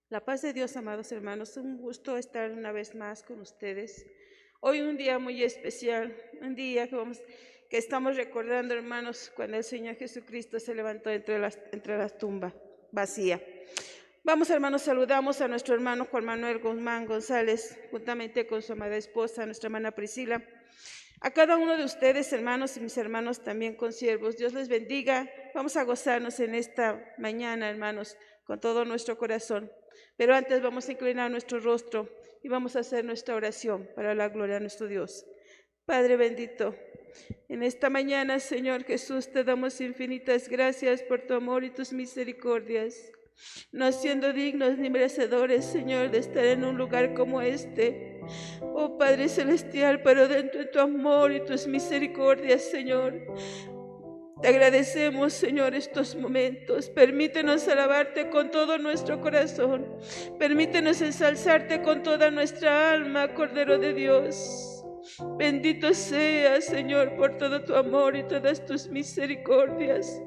La paz de Dios, amados hermanos, un gusto estar una vez más con ustedes. Hoy un día muy especial, un día que estamos recordando, hermanos, cuando el Señor Jesucristo se levantó entre la tumba vacía. Vamos, hermanos, saludamos a nuestro hermano Juan Manuel Guzmán González, juntamente con su amada esposa, nuestra hermana Priscila. A cada uno de ustedes, hermanos, y mis hermanos también consiervos, Dios les bendiga. Vamos a gozarnos en esta mañana, hermanos, con todo nuestro corazón. Pero antes vamos a inclinar nuestro rostro y vamos a hacer nuestra oración para la gloria de nuestro Dios. Padre bendito, en esta mañana, Señor Jesús, te damos infinitas gracias por tu amor y tus misericordias. No siendo dignos ni merecedores, Señor, de estar en un lugar como este. Oh Padre Celestial, pero dentro de tu amor y tus misericordias, Señor, te agradecemos, Señor, estos momentos. Permítenos alabarte con todo nuestro corazón. Permítenos ensalzarte con toda nuestra alma, Cordero de Dios. Bendito seas, Señor, por todo tu amor y todas tus misericordias.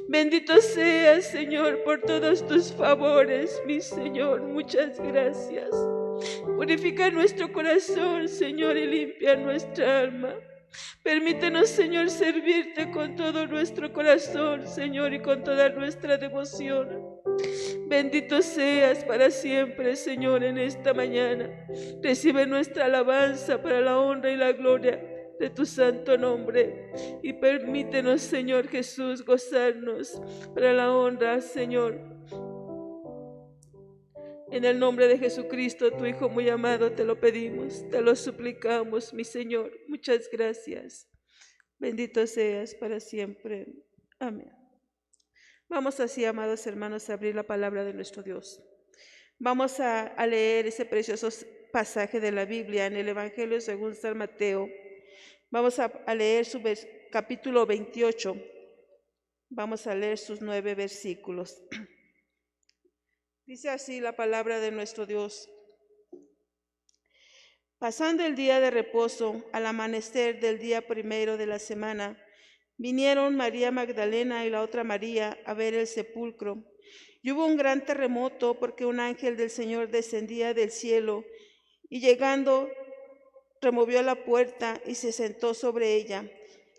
Bendito seas, Señor, por todos tus favores, mi Señor. Muchas gracias. Purifica nuestro corazón, Señor, y limpia nuestra alma. Permítenos, Señor, servirte con todo nuestro corazón, Señor, y con toda nuestra devoción. Bendito seas para siempre, Señor, en esta mañana. Recibe nuestra alabanza para la honra y la gloria de tu santo nombre. Y permítenos, Señor Jesús, gozarnos para la honra, Señor. En el nombre de Jesucristo, tu Hijo muy amado, te lo pedimos, te lo suplicamos, mi Señor. Muchas gracias. Bendito seas para siempre. Amén. Vamos así, amados hermanos, a abrir la palabra de nuestro Dios. Vamos a leer ese precioso pasaje de la Biblia en el Evangelio según San Mateo. Vamos a leer su capítulo 28. Vamos a leer sus 9 versículos. Dice así la palabra de nuestro Dios. Pasando el día de reposo, al amanecer del día primero de la semana, vinieron María Magdalena y la otra María a ver el sepulcro. Y hubo un gran terremoto porque un ángel del Señor descendía del cielo y llegando removió la puerta y se sentó sobre ella.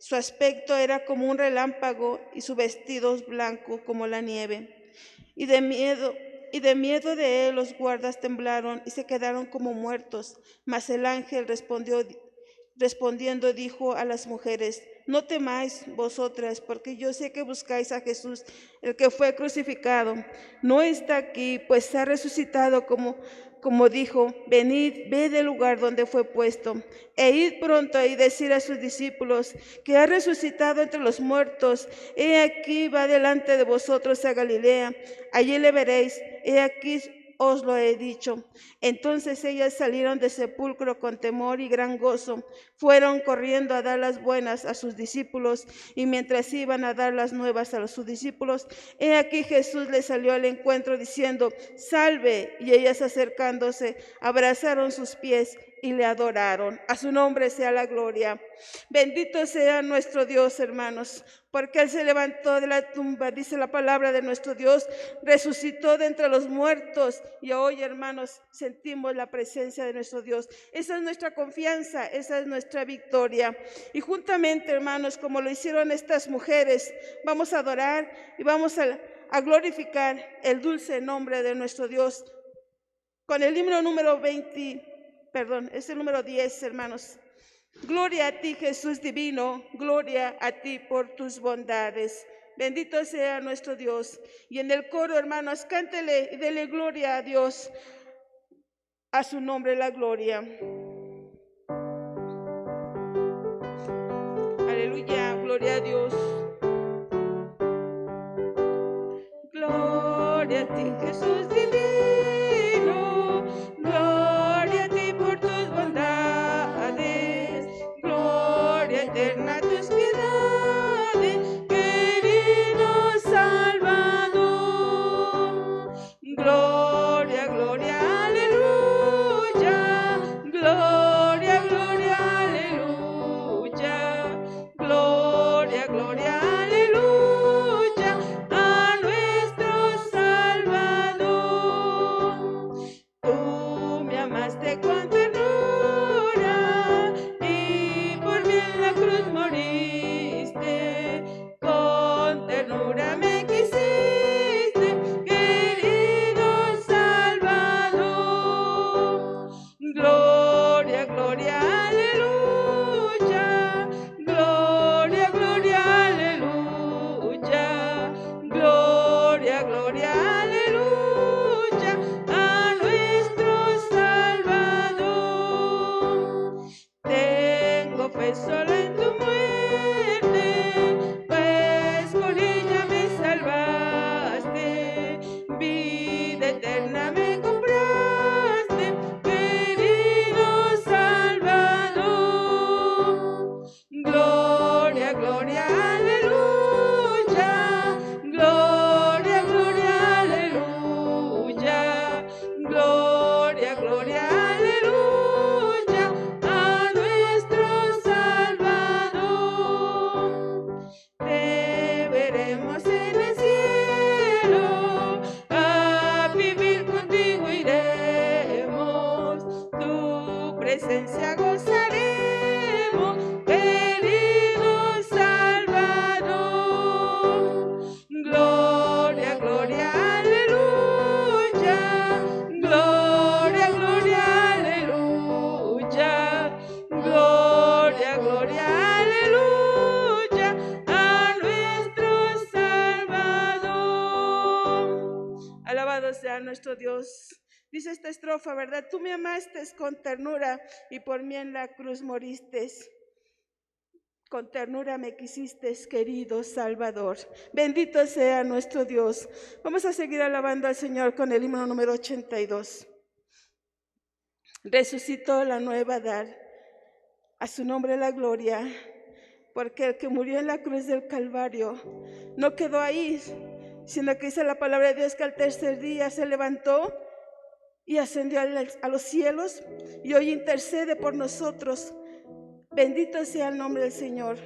Su aspecto era como un relámpago y su vestido blanco como la nieve. Y de miedo de él los guardas temblaron y se quedaron como muertos. Mas el ángel respondiendo dijo a las mujeres: no temáis vosotras, porque yo sé que buscáis a Jesús, el que fue crucificado. No está aquí, pues ha resucitado como dijo. Venid, ved el lugar donde fue puesto, e id pronto y decid a sus discípulos que ha resucitado entre los muertos. He aquí va delante de vosotros a Galilea, allí le veréis. He aquí os lo he dicho. Entonces ellas salieron del sepulcro con temor y gran gozo. Fueron corriendo a dar las buenas a sus discípulos, y mientras iban a dar las nuevas a sus discípulos, he aquí Jesús les salió al encuentro diciendo: salve. Y ellas acercándose abrazaron sus pies y le adoraron. A su nombre sea la gloria. Bendito sea nuestro Dios, hermanos, porque Él se levantó de la tumba, dice la palabra de nuestro Dios, resucitó de entre los muertos, y hoy, hermanos, sentimos la presencia de nuestro Dios. Esa es nuestra confianza, esa es nuestra victoria. Y juntamente, hermanos, como lo hicieron estas mujeres, vamos a adorar y vamos a glorificar el dulce nombre de nuestro Dios con el himno número 10, hermanos. Gloria a ti, Jesús divino, gloria a ti por tus bondades. Bendito sea nuestro Dios. Y en el coro, hermanos, cántele y dele gloria a Dios, a su nombre la gloria. Aleluya, gloria a Dios. Gloria a ti, Jesús divino, gloria a ti por tus bondades, gloria eterna a tus piedades, querido Salvador. Gloria, gloria, aleluya, gloria, gloria, aleluya, gloria, gloria, aleluya, a nuestro Salvador. Alabado sea nuestro Dios. Dice esta estrofa, ¿verdad? Tú me amaste con ternura y por mí en la cruz moriste. Con ternura me quisiste, querido Salvador. Bendito sea nuestro Dios. Vamos a seguir alabando al Señor con el himno número 82. Resucitó la nueva edad, a su nombre la gloria, porque el que murió en la cruz del Calvario no quedó ahí, sino que dice la palabra de Dios que al tercer día se levantó y ascendió a los cielos y hoy intercede por nosotros. Bendito sea el nombre del Señor.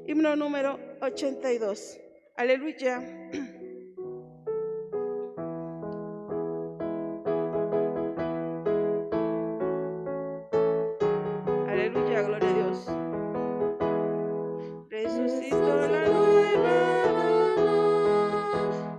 Himno número 82. Aleluya. Aleluya, gloria a Dios. Resucitó la nueva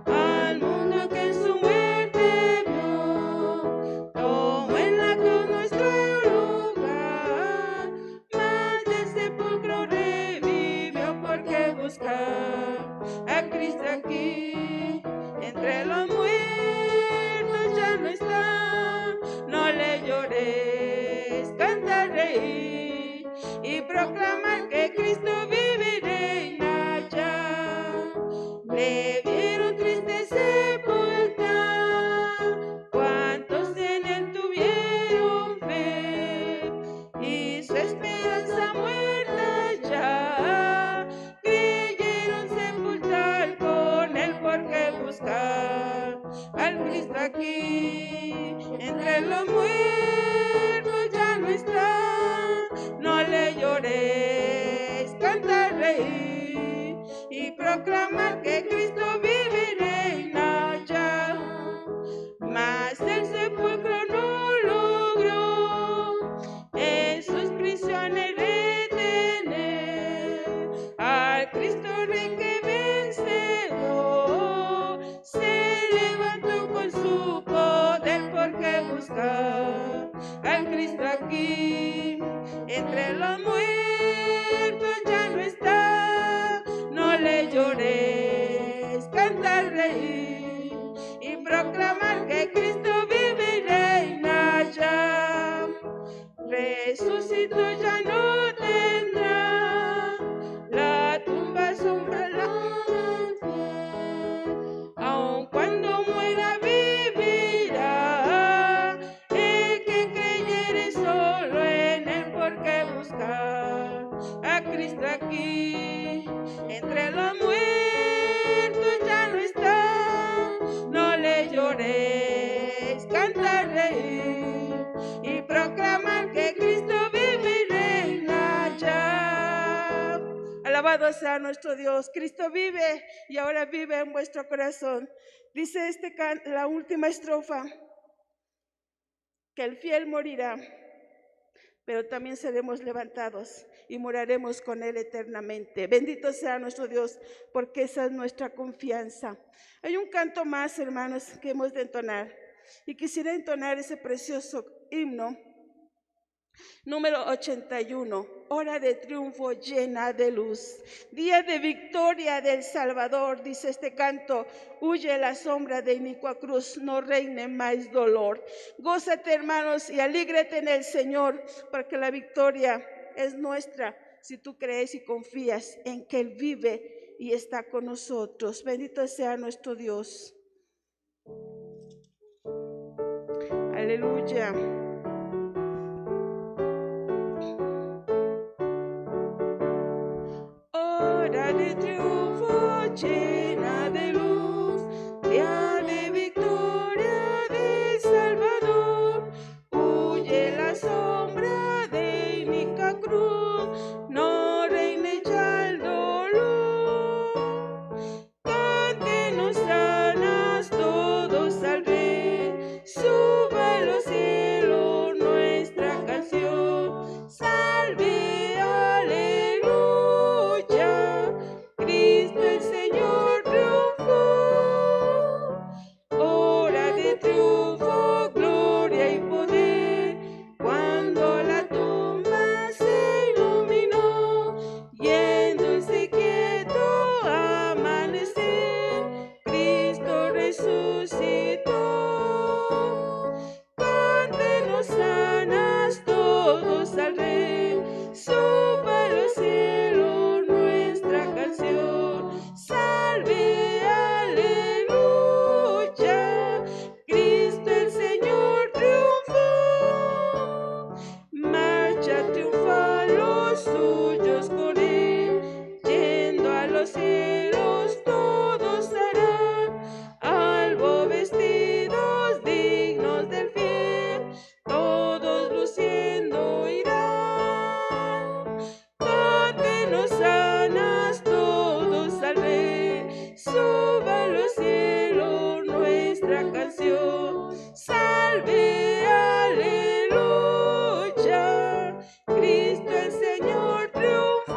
al mundo que en su muerte vio, tomó en la cruz nuestro lugar, mas del sepulcro revivió, porque buscar a Cristo aquí entre los muertos ya no está. No le llores, canta, reír y proclamar que Cristo vive y reina ya. Le vieron triste sepultar, cuantos en él tuvieron fe, y su esperanza muerta ya, creyeron sepultar con él, porque buscar al Cristo aquí entre los muertos ya no está. No le llores, canta, reír y proclamar que Cristo vive y reina ya. Mas el sepulcro no logró en sus prisiones retener al Cristo Rey que vencedor se levantó con su poder, porque buscar al Cristo aquí entre los muertos ya no está. No le llores, canta, reír y proclamar que Cristo vive y reina ya. Resucitó, ya no tendrá la tumba sombra la fiel, aun cuando muera vivirá el que creyere solo en él, porque buscar a Cristo aquí entre los muertos ya no está. No le llores, canta, reír y proclamar que Cristo vive y reina ya. Alabado sea nuestro Dios. Cristo vive y ahora vive en vuestro corazón. Dice la última estrofa, que el fiel morirá, pero también seremos levantados y moraremos con él eternamente. Bendito sea nuestro Dios, porque esa es nuestra confianza. Hay un canto más, hermanos, que hemos de entonar, y quisiera entonar ese precioso himno número 81, hora de triunfo llena de luz, día de victoria del Salvador. Dice este canto, huye la sombra de inicua cruz, no reine más dolor. Gózate, hermanos, y alégrate en el Señor, porque la victoria es nuestra si tú crees y confías en que Él vive y está con nosotros. Bendito sea nuestro Dios. Aleluya. Hora de triunfo llena de luz, día de victoria del Salvador. Huye la sombra de inicua cruz, no reine ya el dolor. Cántenos sanas todos al Rey, suba a los cielos nuestra canción. Salve, aleluya, Cristo el Señor nuestra canción. Salve, aleluya, Cristo el Señor triunfó.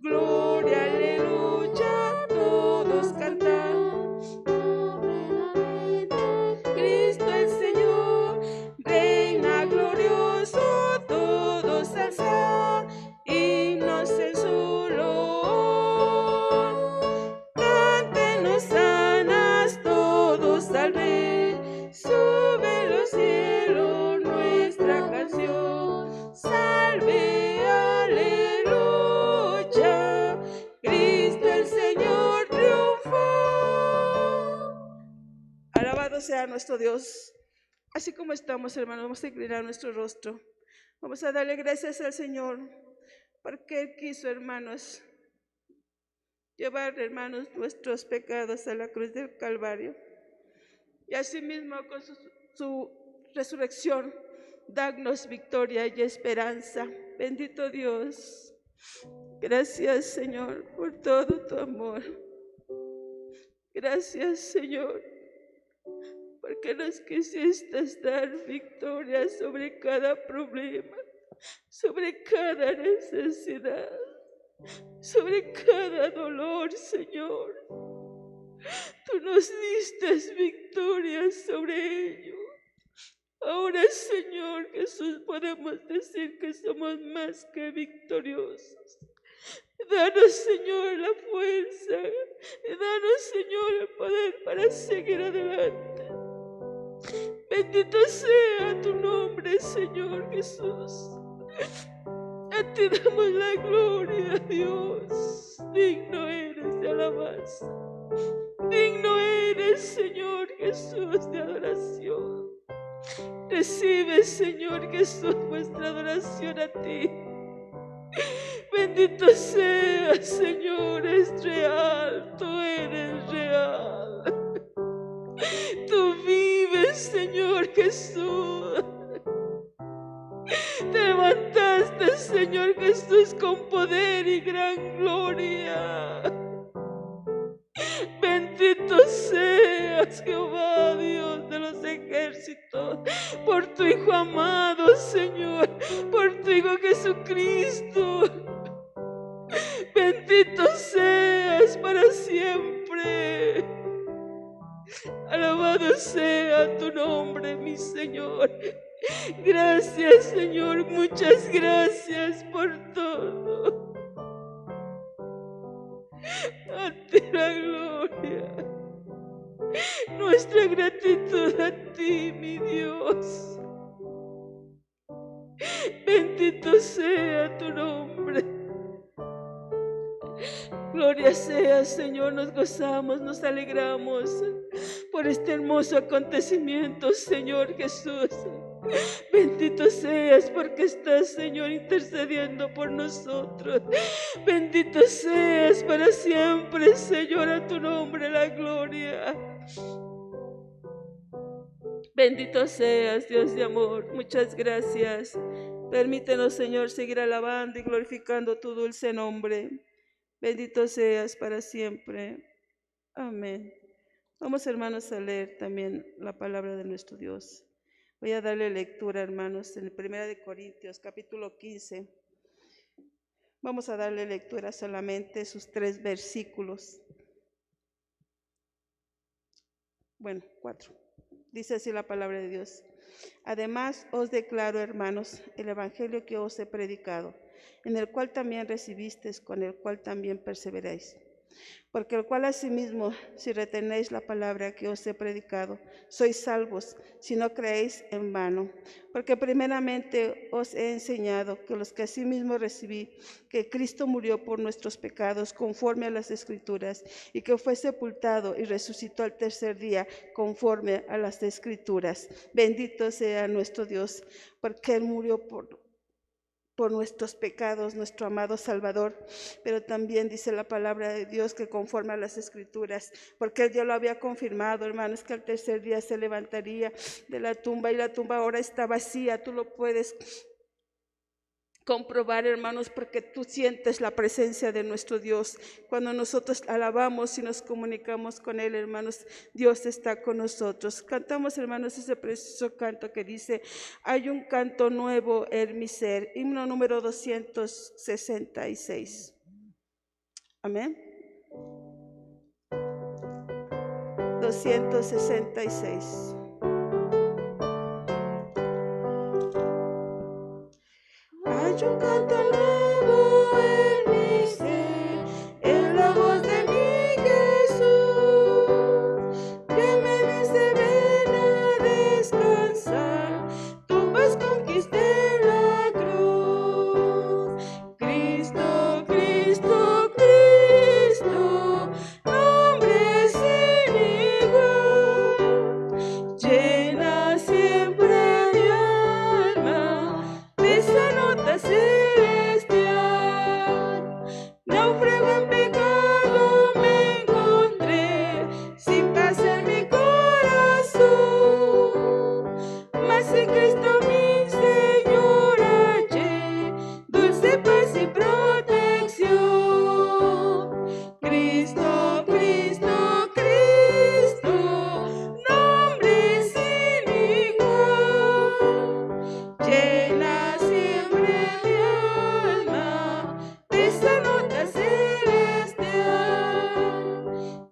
Gloria, aleluya, todos cantan. Cristo el Señor reina glorioso, todos alzan himnos en su loor. Canten hosanas todos al Rey, sube los cielos nuestra canción. Salve, aleluya, Cristo el Señor triunfó. Alabado sea nuestro Dios. Así como estamos, hermanos, vamos a inclinar nuestro rostro. Vamos a darle gracias al Señor, porque Él quiso, hermanos, llevar, hermanos, nuestros pecados a la cruz del Calvario. Y asimismo, con su resurrección, darnos victoria y esperanza. Bendito Dios. Gracias, Señor, por todo tu amor. Gracias, Señor, porque nos quisiste dar victoria sobre cada problema, sobre cada necesidad, sobre cada dolor, Señor. Tú nos diste victoria sobre ello. Ahora, Señor Jesús, podemos decir que somos más que victoriosos. Danos, Señor, la fuerza. Danos, Señor, el poder para seguir adelante. Bendito sea tu nombre, Señor Jesús. A ti damos la gloria, Dios. Digno eres de alabanza. Digno eres, Señor Jesús, de adoración. Recibe, Señor Jesús, nuestra adoración a ti. Bendito seas, Señor, es real, tú eres real. Tú vives, Señor Jesús. Te levantaste, Señor Jesús, con poder y gran gloria. Bendito seas, Jehová, Dios de los ejércitos, por tu Hijo amado, Señor, por tu Hijo Jesucristo. Bendito seas para siempre. Alabado sea tu nombre, mi Señor. Gracias, Señor, muchas gracias por todo. A ti la gloria, nuestra gratitud a ti, mi Dios. Bendito sea tu nombre. Gloria sea, Señor, nos gozamos, nos alegramos por este hermoso acontecimiento, Señor Jesús. Bendito seas porque estás, Señor, intercediendo por nosotros. Bendito seas para siempre, Señor, a tu nombre la gloria. Bendito seas, Dios de amor. Muchas gracias. Permítenos, Señor, seguir alabando y glorificando tu dulce nombre. Bendito seas para siempre. Amén. Vamos, hermanos, a leer también la palabra de nuestro Dios. Voy a darle lectura, hermanos, en 1 Corintios, capítulo 15. Vamos a darle lectura solamente sus 3 versículos. Bueno, 4. Dice así la palabra de Dios. Además, os declaro, hermanos, el evangelio que os he predicado, en el cual también recibisteis, con el cual también perseveráis. Porque el cual asimismo, si retenéis la palabra que os he predicado, sois salvos, si no creéis en vano. Porque primeramente os he enseñado que los que asimismo recibí, que Cristo murió por nuestros pecados, conforme a las Escrituras, y que fue sepultado y resucitó al tercer día, conforme a las Escrituras. Bendito sea nuestro Dios, porque Él murió por nuestros pecados, nuestro amado Salvador. Pero también dice la palabra de Dios que conforme a las Escrituras, porque Él ya lo había confirmado, hermanos, que al tercer día se levantaría de la tumba, y la tumba ahora está vacía. Tú lo puedes comprobar, hermanos, porque tú sientes la presencia de nuestro Dios. Cuando nosotros alabamos y nos comunicamos con Él, hermanos, Dios está con nosotros. Cantamos, hermanos, ese precioso canto que dice: hay un canto nuevo en mi ser. Himno número 266. Amén. 266. Hay un canto nuevo en mi ser, en la voz de mi Jesús, que me dice: ven a descansar, tu paz conquisté la cruz. Cristo, Cristo, Cristo, nombre sin igual, llena siempre mi alma de esa nota celestial. Náufrago en pecado me encontré, sin paz en mi corazón, mas en Cristo mi Señor hallé dulce paz y protección. Cristo, Cristo, Cristo, nombre sin igual, llena siempre mi alma de esa nota celestial.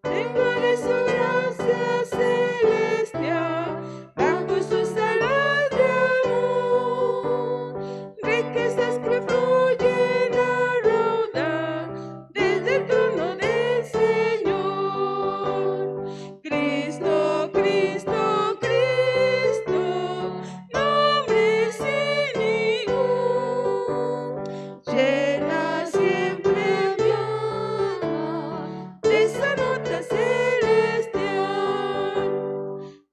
Tengo de su gracia celestial, bajo sus alas de amor, riquezas que fluyen a raudal desde el trono del Señor. Cristo, Cristo, Cristo, nombre sin igual, llena siempre mi alma de esa nota celestial.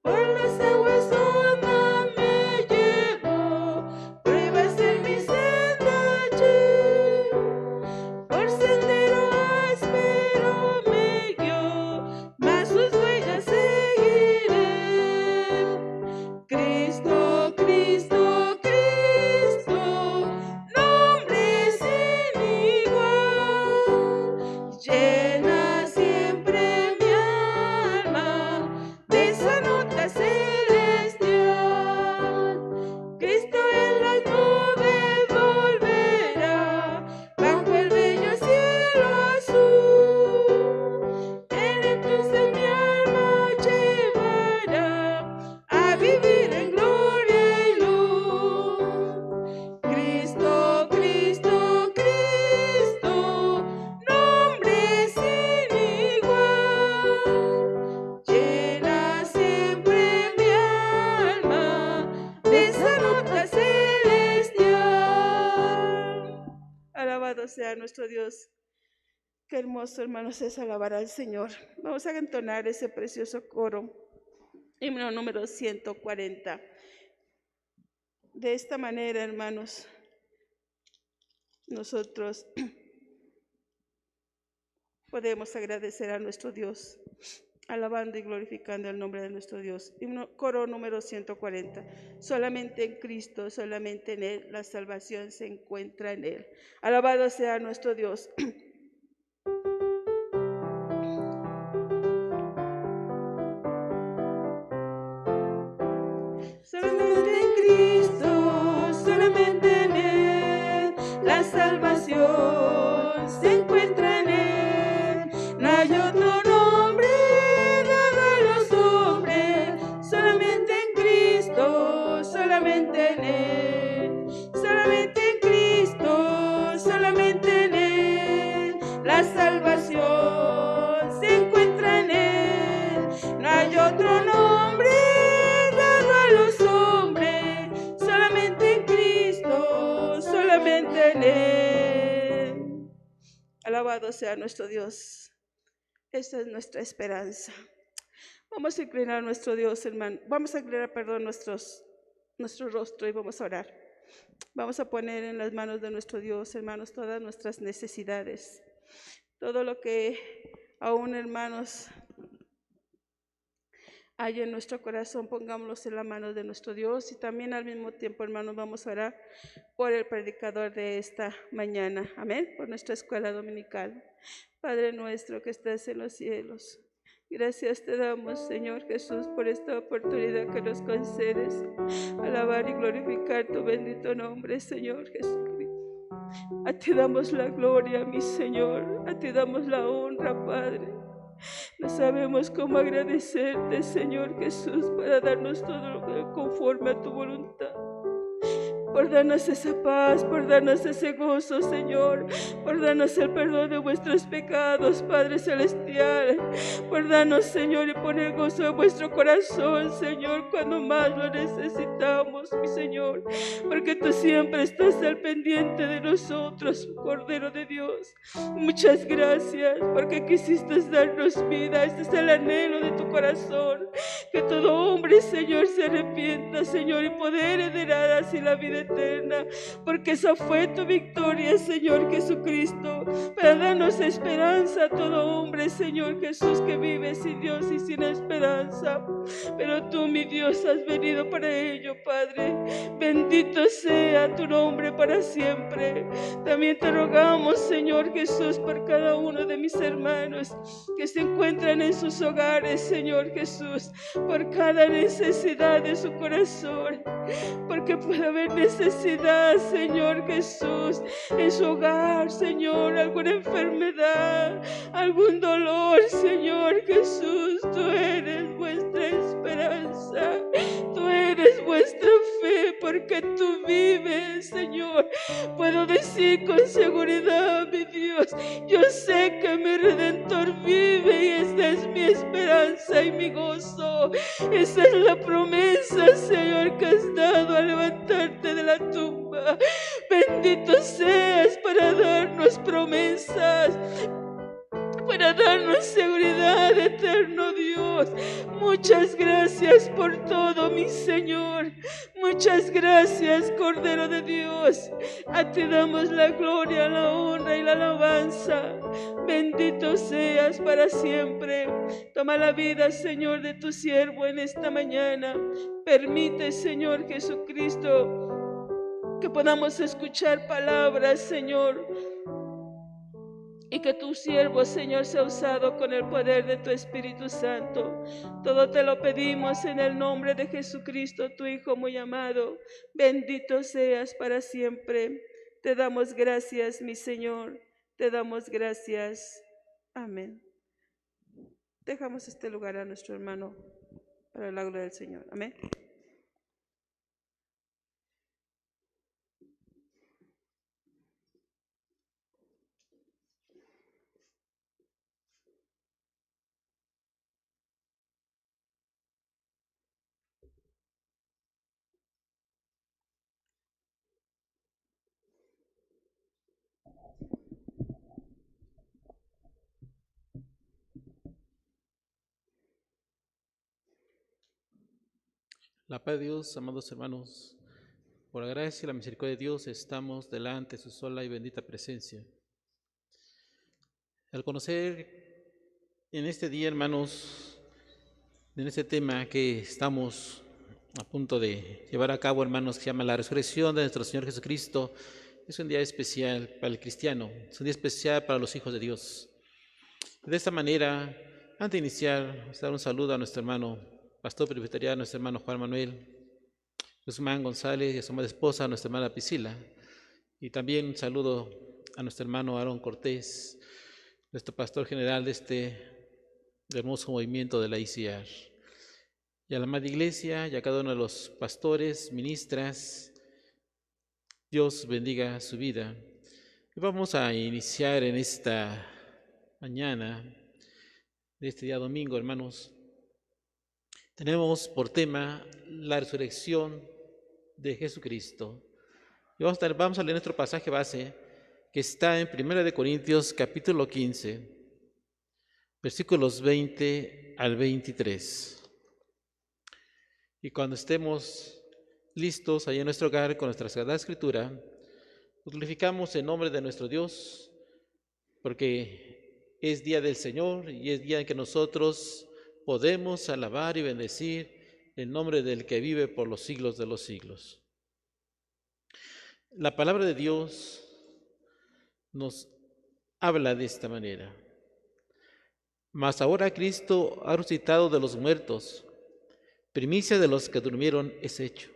Por las aguas hondas me llevó, pruebas en mi senda allí, por sendero áspero me guió, mas sus huellas seguiré. Cristo, Cristo, Cristo, nombre sin igual, llena siempre mi alma de esa nota celestial. Cristo en las nubes volverá, bajo el bello cielo azul. Él entonces mi alma llevará a vivir en gloria y luz. Cristo, Cristo, Cristo, nombre sin igual, llena siempre mi alma de esa nota celestial. Alabado sea nuestro Dios. Qué hermoso, hermanos, es alabar al Señor. Vamos a entonar ese precioso coro, himno número 140. De esta manera, hermanos, nosotros podemos agradecer a nuestro Dios, alabando y glorificando el nombre de nuestro Dios. Coro número 140. Solamente en Cristo, solamente en Él, la salvación se encuentra en Él. Alabado sea nuestro Dios. Solamente en Cristo, solamente en Él, la salvación se encuentra en Él. No hay otro nombre dado a los hombres, solamente en Cristo, solamente en Él. Solamente en Cristo, solamente en Él, la salvación se encuentra en Él. No hay otro nombre dado a los hombres, solamente en Cristo, solamente en Él. Alabado sea nuestro Dios. Esta es nuestra esperanza. Vamos a inclinar nuestro Dios, hermano. Vamos a inclinar, perdón, nuestro rostro y vamos a orar. Vamos a poner en las manos de nuestro Dios, hermanos, todas nuestras necesidades. Todo lo que aún, hermanos, hay en nuestro corazón, pongámoslos en la mano de nuestro Dios. Y también al mismo tiempo, hermanos, vamos a orar por el predicador de esta mañana. Amén. Por nuestra escuela dominical. Padre nuestro que estás en los cielos, gracias te damos, Señor Jesús, por esta oportunidad que nos concedes. Alabar y glorificar tu bendito nombre, Señor Jesucristo. A ti damos la gloria, mi Señor. A ti damos la honra, Padre. No sabemos cómo agradecerte, Señor Jesús, para darnos todo lo que conforme a tu voluntad. Por darnos esa paz, por darnos ese gozo, Señor, por darnos el perdón de vuestros pecados, Padre Celestial, por darnos, Señor, y poner gozo en vuestro corazón, Señor, cuando más lo necesitamos, mi Señor, porque tú siempre estás al pendiente de nosotros, Cordero de Dios. Muchas gracias, porque quisiste darnos vida. Este es el anhelo de tu corazón, que todo hombre, Señor, se arrepienta, Señor, y poder heredar así la vida eterna, porque esa fue tu victoria, Señor Jesucristo, para darnos esperanza a todo hombre, Señor Jesús, que vive sin Dios y sin esperanza. Pero tú, mi Dios, has venido para ello, Padre. Bendito sea tu nombre para siempre. También te rogamos, Señor Jesús, por cada uno de mis hermanos que se encuentran en sus hogares, Señor Jesús, por cada necesidad de su corazón, porque puede haber necesidad, Señor Jesús, en su hogar, Señor, alguna enfermedad, algún dolor, Señor Jesús. Tú eres vuestra esperanza, tú eres vuestra fe, porque tú vives, Señor. Puedo decir con seguridad, mi Dios, yo sé que mi Redentor vive y esta es mi esperanza y mi gozo. Esa es la promesa, Señor, que has dado al levantarte de la tumba. Bendito seas para darnos promesas, para darnos seguridad, eterno Dios. Muchas gracias por todo, mi Señor. Muchas gracias, Cordero de Dios. A ti damos la gloria, la honra y la alabanza. Bendito seas para siempre. Toma la vida, Señor, de tu siervo en esta mañana. Permite, Señor Jesucristo, que podamos escuchar palabras, Señor, y que tu siervo, Señor, sea usado con el poder de tu Espíritu Santo. Todo te lo pedimos en el nombre de Jesucristo, tu Hijo muy amado. Bendito seas para siempre. Te damos gracias, mi Señor. Te damos gracias. Amén. Dejamos este lugar a nuestro hermano para la gloria del Señor. Amén. La paz de Dios, amados hermanos, por la gracia y la misericordia de Dios estamos delante de su sola y bendita presencia. Al conocer en este día, hermanos, en este tema que estamos a punto de llevar a cabo, hermanos, que se llama la resurrección de nuestro Señor Jesucristo, es un día especial para el cristiano, es un día especial para los hijos de Dios. De esta manera, antes de iniciar, dar un saludo a nuestro hermano pastor presbiteriano, nuestro hermano Juan Manuel Guzmán González, y a su amada esposa, a nuestra hermana Priscila. Y también un saludo a nuestro hermano Aarón Cortés, nuestro pastor general de este hermoso movimiento de la ICR. Y a la amada iglesia y a cada uno de los pastores, ministras, Dios bendiga su vida. Y vamos a iniciar en esta mañana de este día domingo, hermanos. Tenemos por tema la resurrección de Jesucristo. Y vamos a leer nuestro pasaje base que está en 1 Corintios capítulo 15, versículos 20 al 23. Y cuando estemos listos allá en nuestro hogar con nuestra Sagrada Escritura, glorificamos el nombre de nuestro Dios, porque es día del Señor y es día en que nosotros podemos alabar y bendecir el nombre del que vive por los siglos de los siglos. La palabra de Dios nos habla de esta manera. Mas ahora Cristo ha resucitado de los muertos, primicia de los que durmieron es hecho.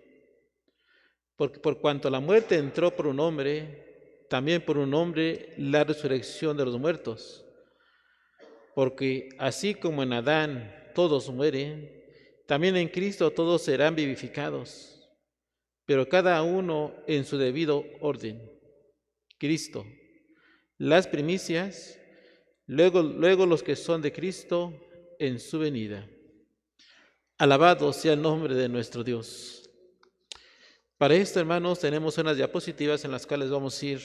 Porque por cuanto la muerte entró por un hombre, también por un hombre la resurrección de los muertos. Porque así como en Adán todos mueren, también en Cristo todos serán vivificados, pero cada uno en su debido orden. Cristo, las primicias, luego los que son de Cristo en su venida. Alabado sea el nombre de nuestro Dios. Para esto, hermanos, tenemos unas diapositivas en las cuales vamos a ir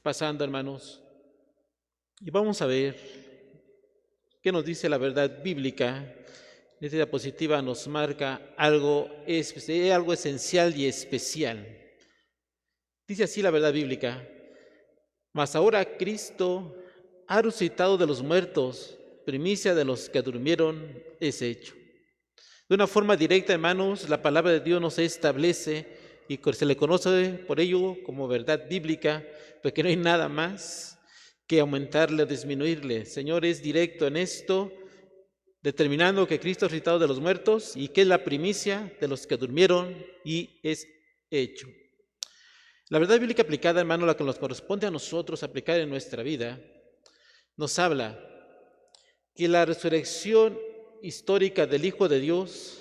pasando, hermanos, y vamos a ver qué nos dice la verdad bíblica. Esta diapositiva nos marca algo esencial y especial. Dice así la verdad bíblica: mas ahora Cristo ha resucitado de los muertos, primicia de los que durmieron es hecho. De una forma directa, hermanos, la palabra de Dios nos establece y se le conoce por ello como verdad bíblica, porque no hay nada más que aumentarle o disminuirle. El Señor es directo en esto, determinando que Cristo ha resucitado de los muertos y que es la primicia de los que durmieron y es hecho. La verdad bíblica aplicada, hermano, la que nos corresponde a nosotros aplicar en nuestra vida, nos habla que la resurrección histórica del Hijo de Dios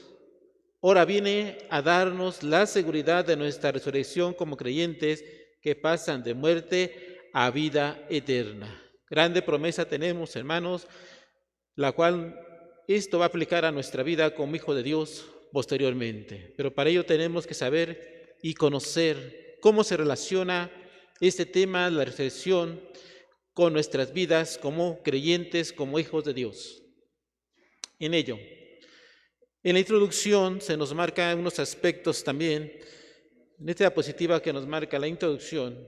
ahora viene a darnos la seguridad de nuestra resurrección como creyentes que pasan de muerte a vida eterna. Grande promesa tenemos, hermanos, la cual esto va a aplicar a nuestra vida como hijo de Dios posteriormente. Pero para ello tenemos que saber y conocer cómo se relaciona este tema, la resurrección, con nuestras vidas como creyentes, como hijos de Dios. En ello, en la introducción se nos marca unos aspectos también, en esta diapositiva que nos marca la introducción,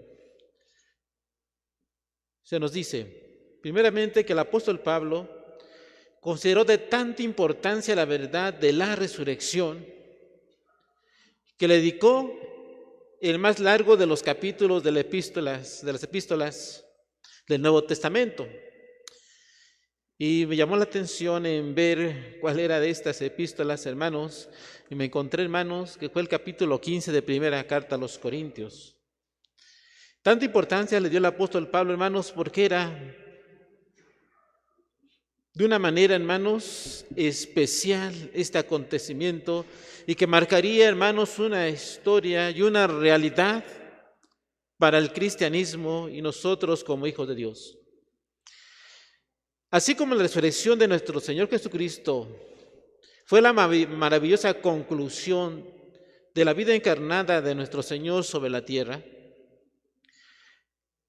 se nos dice, primeramente, que el apóstol Pablo consideró de tanta importancia la verdad de la resurrección que le dedicó el más largo de los capítulos de las epístolas del Nuevo Testamento. Y me llamó la atención en ver cuál era de estas epístolas, hermanos, y me encontré, hermanos, que fue el capítulo 15 de primera carta a los Corintios. Tanta importancia le dio el apóstol Pablo, hermanos, porque era de una manera, hermanos, especial este acontecimiento y que marcaría, hermanos, una historia y una realidad para el cristianismo y nosotros como hijos de Dios. Así como la resurrección de nuestro Señor Jesucristo fue la maravillosa conclusión de la vida encarnada de nuestro Señor sobre la tierra,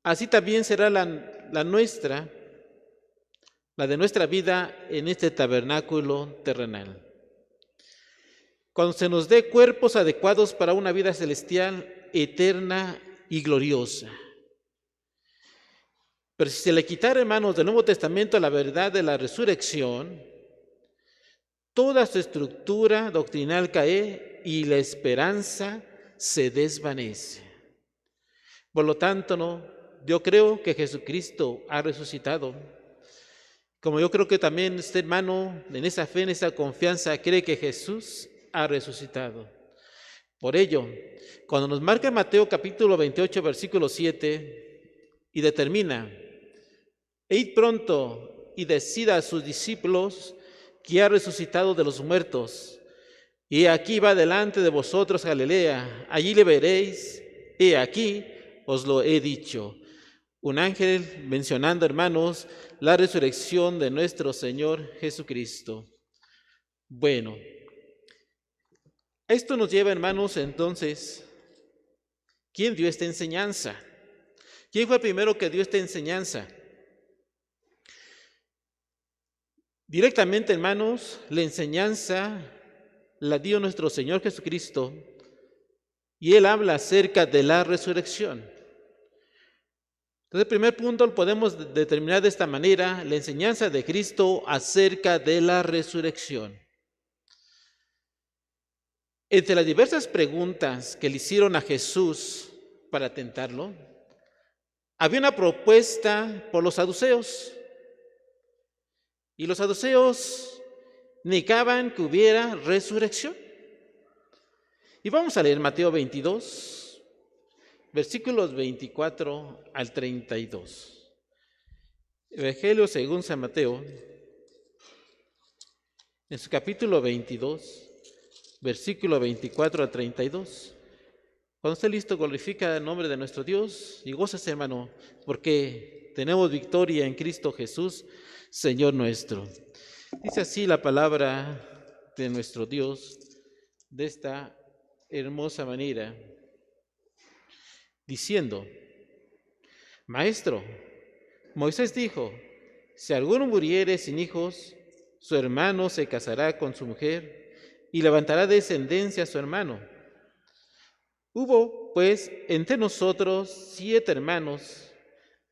así también será la de nuestra vida en este tabernáculo terrenal. Cuando se nos dé cuerpos adecuados para una vida celestial, eterna y gloriosa. Pero si se le quitara, hermanos, del Nuevo Testamento la verdad de la resurrección, toda su estructura doctrinal cae y la esperanza se desvanece. Por lo tanto, yo creo que Jesucristo ha resucitado. Como yo creo que también este hermano, en esa fe, en esa confianza, cree que Jesús ha resucitado. Por ello, cuando nos marca Mateo capítulo 28, versículo 7, y determina: id pronto y decida a sus discípulos que ha resucitado de los muertos, y aquí va delante de vosotros Galilea, allí le veréis, he aquí os lo he dicho. Un ángel mencionando, hermanos, la resurrección de nuestro Señor Jesucristo. Bueno, esto nos lleva, hermanos, entonces, ¿quién dio esta enseñanza? ¿Quién fue el primero que dio esta enseñanza? Directamente, hermanos, la enseñanza la dio nuestro Señor Jesucristo y Él habla acerca de la resurrección. Entonces, el primer punto lo podemos determinar de esta manera: la enseñanza de Cristo acerca de la resurrección. Entre las diversas preguntas que le hicieron a Jesús para tentarlo, había una propuesta por los saduceos. Y los saduceos negaban que hubiera resurrección. Y vamos a leer Mateo 22, versículos 24 al 32. Evangelio según San Mateo, en su capítulo 22, versículo 24 al 32. Cuando esté listo, glorifica el nombre de nuestro Dios y gózase, hermano, porque tenemos victoria en Cristo Jesús, Señor nuestro. Dice así la palabra de nuestro Dios de esta hermosa manera, diciendo: Maestro, Moisés dijo, si alguno muriere sin hijos, su hermano se casará con su mujer y levantará descendencia a su hermano. Hubo, pues, entre nosotros 7 hermanos.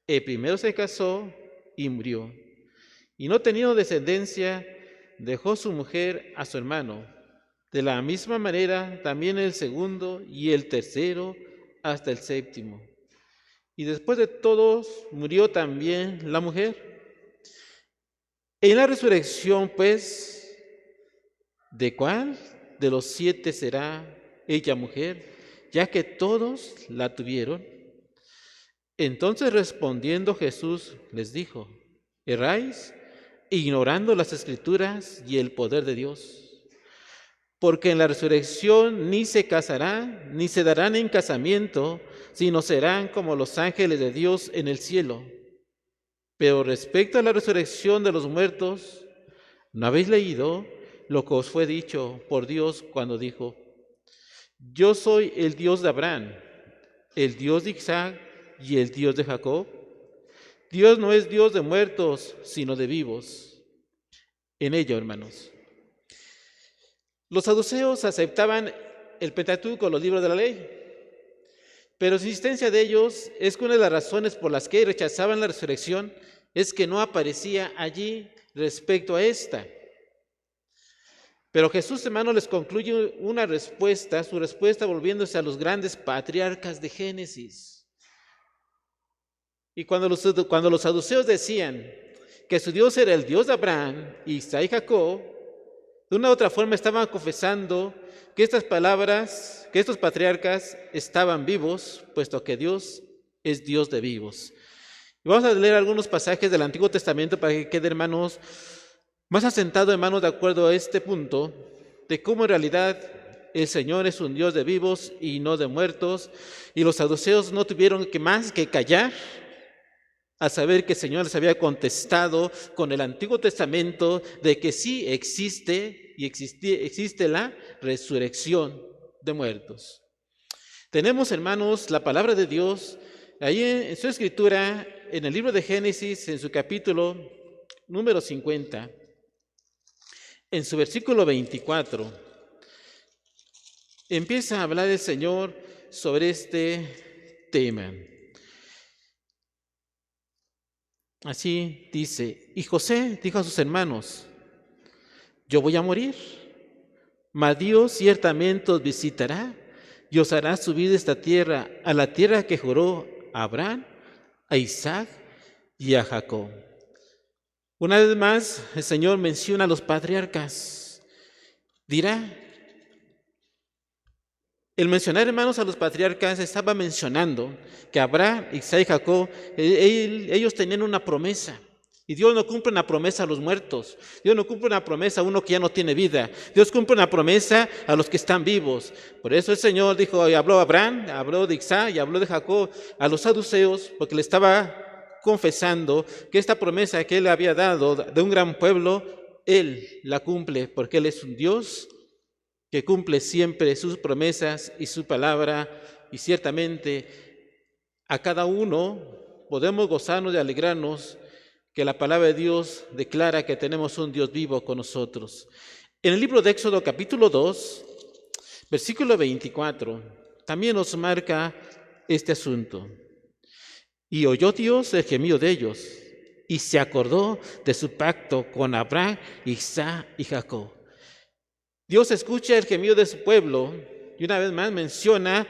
El primero se casó y murió, y no teniendo descendencia, dejó su mujer a su hermano. De la misma manera, también el segundo y el tercero, hasta el 7. Y después de todos, murió también la mujer. En la resurrección, pues, ¿de cuál de los 7 será ella mujer, ya que todos la tuvieron? Entonces respondiendo Jesús les dijo: erráis, ignorando las Escrituras y el poder de Dios. Porque en la resurrección ni se casarán, ni se darán en casamiento, sino serán como los ángeles de Dios en el cielo. Pero respecto a la resurrección de los muertos, ¿no habéis leído lo que os fue dicho por Dios cuando dijo: yo soy el Dios de Abraham, el Dios de Isaac y el Dios de Jacob? Dios no es Dios de muertos, sino de vivos. En ello, hermanos, los saduceos aceptaban el Pentateuco, los libros de la ley, pero la insistencia de ellos es que una de las razones por las que rechazaban la resurrección es que no aparecía allí respecto a esta. Pero Jesús, hermano, les concluye una respuesta, su respuesta volviéndose a los grandes patriarcas de Génesis. Y cuando los saduceos decían que su Dios era el Dios de Abraham, Isaac y Jacob, de una u otra forma estaban confesando que estas palabras, que estos patriarcas estaban vivos, puesto que Dios es Dios de vivos. Y vamos a leer algunos pasajes del Antiguo Testamento para que quede, hermanos, más asentado, hermanos, de acuerdo a este punto, de cómo en realidad el Señor es un Dios de vivos y no de muertos, y los saduceos no tuvieron más que callar a saber que el Señor les había contestado con el Antiguo Testamento de que sí existe y existe la resurrección de muertos. Tenemos, hermanos, la palabra de Dios ahí en su escritura, en el libro de Génesis, en su capítulo número 50. En su versículo 24, empieza a hablar el Señor sobre este tema. Así dice: y José dijo a sus hermanos: yo voy a morir, mas Dios ciertamente os visitará y os hará subir de esta tierra a la tierra que juró a Abraham, a Isaac y a Jacob. Una vez más, el Señor menciona a los patriarcas. Dirá, el mencionar, hermanos, a los patriarcas estaba mencionando que Abraham, Isaac y Jacob, ellos tenían una promesa. Y Dios no cumple una promesa a los muertos. Dios no cumple una promesa a uno que ya no tiene vida. Dios cumple una promesa a los que están vivos. Por eso el Señor dijo, y habló a Abraham, habló de Isaac y habló de Jacob a los saduceos, porque le estaba confesando que esta promesa que Él había dado de un gran pueblo, Él la cumple, porque Él es un Dios que cumple siempre sus promesas y su palabra, y ciertamente a cada uno podemos gozarnos y alegrarnos que la palabra de Dios declara que tenemos un Dios vivo con nosotros. En el libro de Éxodo capítulo 2, versículo 24, también nos marca este asunto. Y oyó Dios el gemido de ellos, y se acordó de su pacto con Abraham, Isaac y Jacob. Dios escucha el gemido de su pueblo, y una vez más menciona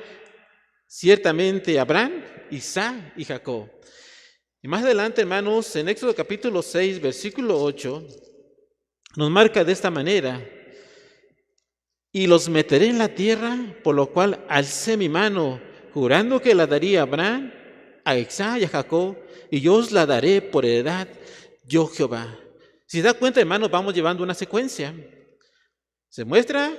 ciertamente a Abraham, Isaac y Jacob. Y más adelante, hermanos, en Éxodo capítulo 6, versículo 8, nos marca de esta manera: y los meteré en la tierra, por lo cual alcé mi mano, jurando que la daría a Abraham, a Isaac y a Jacob, y yo os la daré por heredad, yo Jehová. Si se da cuenta, hermanos, vamos llevando una secuencia. Se muestra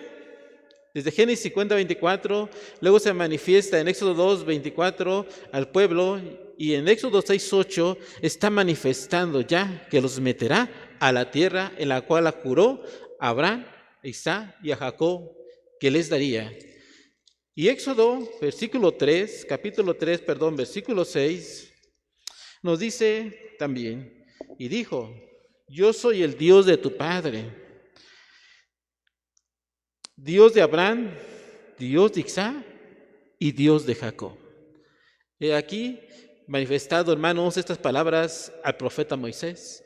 desde Génesis 50, 24, luego se manifiesta en Éxodo 2, 24 al pueblo, y en Éxodo 6, 8 está manifestando ya que los meterá a la tierra en la cual la juró a Abraham, a Isaac y a Jacob que les daría. Y Éxodo, versículo 6, nos dice también: y dijo, yo soy el Dios de tu padre, Dios de Abraham, Dios de Isaac y Dios de Jacob. He aquí manifestado, hermanos, estas palabras al profeta Moisés.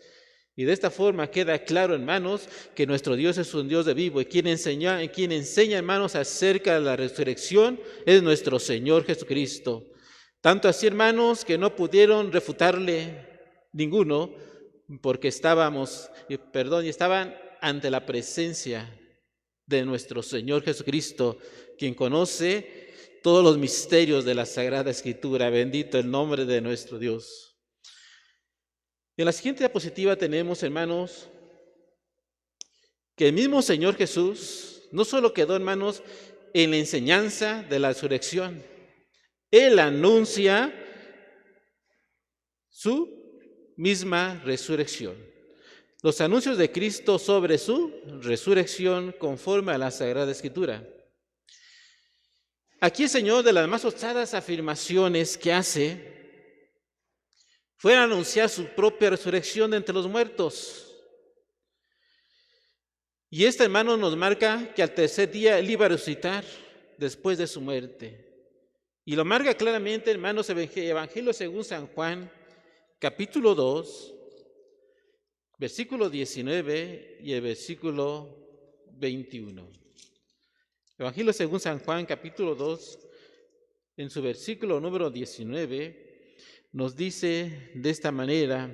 Y de esta forma queda claro, hermanos, que nuestro Dios es un Dios de vivo, y quien enseña, hermanos, acerca de la resurrección es nuestro Señor Jesucristo. Tanto así, hermanos, que no pudieron refutarle ninguno, porque estaban ante la presencia de nuestro Señor Jesucristo, quien conoce todos los misterios de la Sagrada Escritura. Bendito el nombre de nuestro Dios. En la siguiente diapositiva tenemos, hermanos, que el mismo Señor Jesús no solo quedó, hermanos, en la enseñanza de la resurrección. Él anuncia su misma resurrección. Los anuncios de Cristo sobre su resurrección conforme a la Sagrada Escritura. Aquí el Señor, de las más osadas afirmaciones que hace, fue a anunciar su propia resurrección de entre los muertos. Y este, hermano, nos marca que al tercer día Él iba a resucitar después de su muerte. Y lo marca claramente, hermanos, el Evangelio según San Juan, capítulo 2, versículo 19 y el versículo 21. Evangelio según San Juan, capítulo 2, en su versículo número 19, nos dice de esta manera: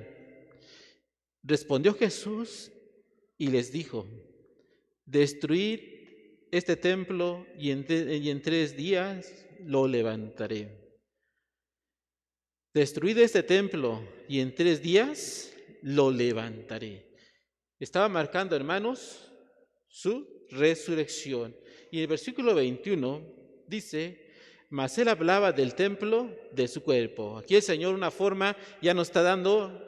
respondió Jesús y les dijo, destruid este templo y en 3 días lo levantaré. Destruid este templo y en 3 días lo levantaré. Estaba marcando, hermanos, su resurrección. Y el versículo 21 dice: mas él hablaba del templo de su cuerpo. Aquí el Señor, una forma, ya nos está dando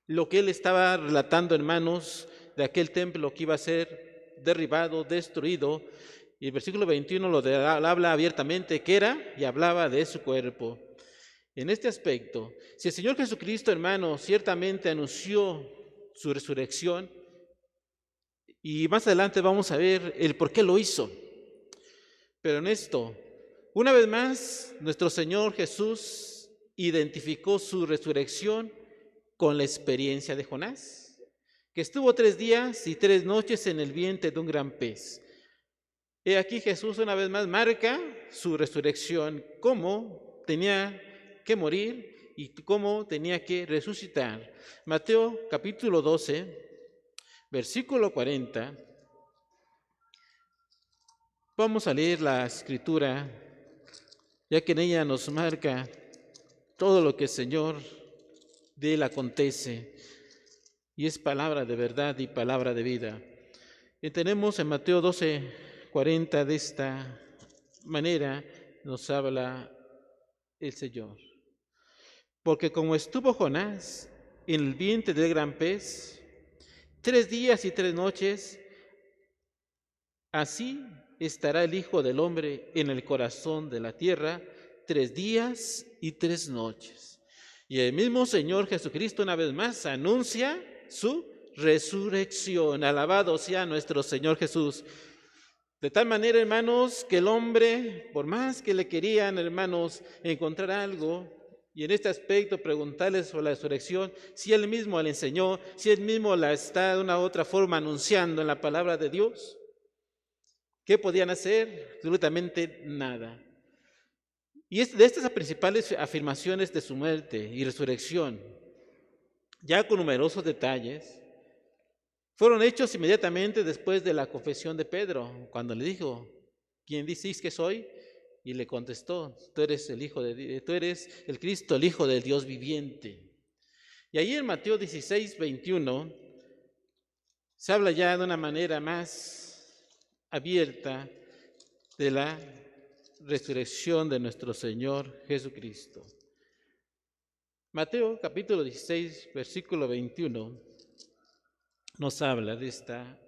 lo que él estaba relatando, hermanos, de aquel templo que iba a ser derribado, destruido. Y el versículo 21 habla abiertamente que era, y hablaba de su cuerpo. En este aspecto, si el Señor Jesucristo, hermano, ciertamente anunció su resurrección, y más adelante vamos a ver el por qué lo hizo. Pero en esto, una vez más, nuestro Señor Jesús identificó su resurrección con la experiencia de Jonás, que estuvo 3 días y 3 noches en el vientre de un gran pez. He aquí Jesús una vez más marca su resurrección, cómo tenía que morir y cómo tenía que resucitar. Mateo capítulo 12, versículo 40. Vamos a leer la Escritura, ya que en ella nos marca todo lo que el Señor de Él acontece, y es palabra de verdad y palabra de vida. Y tenemos en Mateo 12, 40, de esta manera nos habla el Señor. Porque como estuvo Jonás en el vientre del gran pez 3 días y 3 noches, así estará el Hijo del Hombre en el corazón de la tierra 3 días y 3 noches. Y el mismo Señor Jesucristo una vez más anuncia su resurrección. Alabado sea nuestro Señor Jesús. De tal manera, hermanos, que el hombre, por más que le querían, hermanos, encontrar algo, y en este aspecto preguntarle sobre la resurrección, si él mismo le enseñó, si él mismo la está de una u otra forma anunciando en la palabra de Dios, ¿qué podían hacer? Absolutamente nada. Y de estas principales afirmaciones de su muerte y resurrección, ya con numerosos detalles, fueron hechos inmediatamente después de la confesión de Pedro, cuando le dijo, ¿quién decís que soy? Y le contestó, tú eres el Hijo de tú eres el Cristo, el Hijo del Dios viviente. Y ahí en Mateo 16:21 se habla ya de una manera más abierta de la resurrección de nuestro Señor Jesucristo. Mateo capítulo 16, versículo 21 nos habla de esta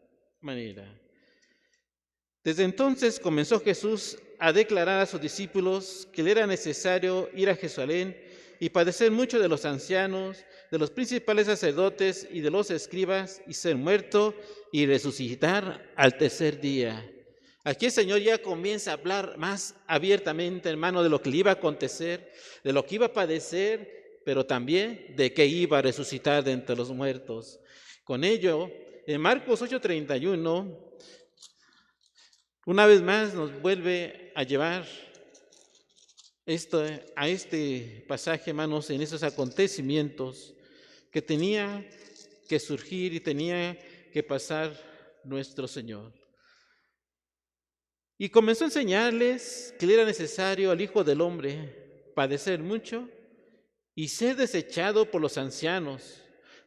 manera. Desde entonces comenzó Jesús a declarar a sus discípulos que le era necesario ir a Jerusalén y padecer mucho de los ancianos, de los principales sacerdotes y de los escribas, y ser muerto y resucitar al tercer día. Aquí el Señor ya comienza a hablar más abiertamente, hermano, de lo que le iba a acontecer, de lo que iba a padecer, pero también de que iba a resucitar de entre los muertos. Con ello, en Marcos 8:31, una vez más nos vuelve a llevar a este pasaje, hermanos, en esos acontecimientos que tenía que surgir y tenía que pasar nuestro Señor. Y comenzó a enseñarles que le era necesario al Hijo del Hombre padecer mucho y ser desechado por los ancianos,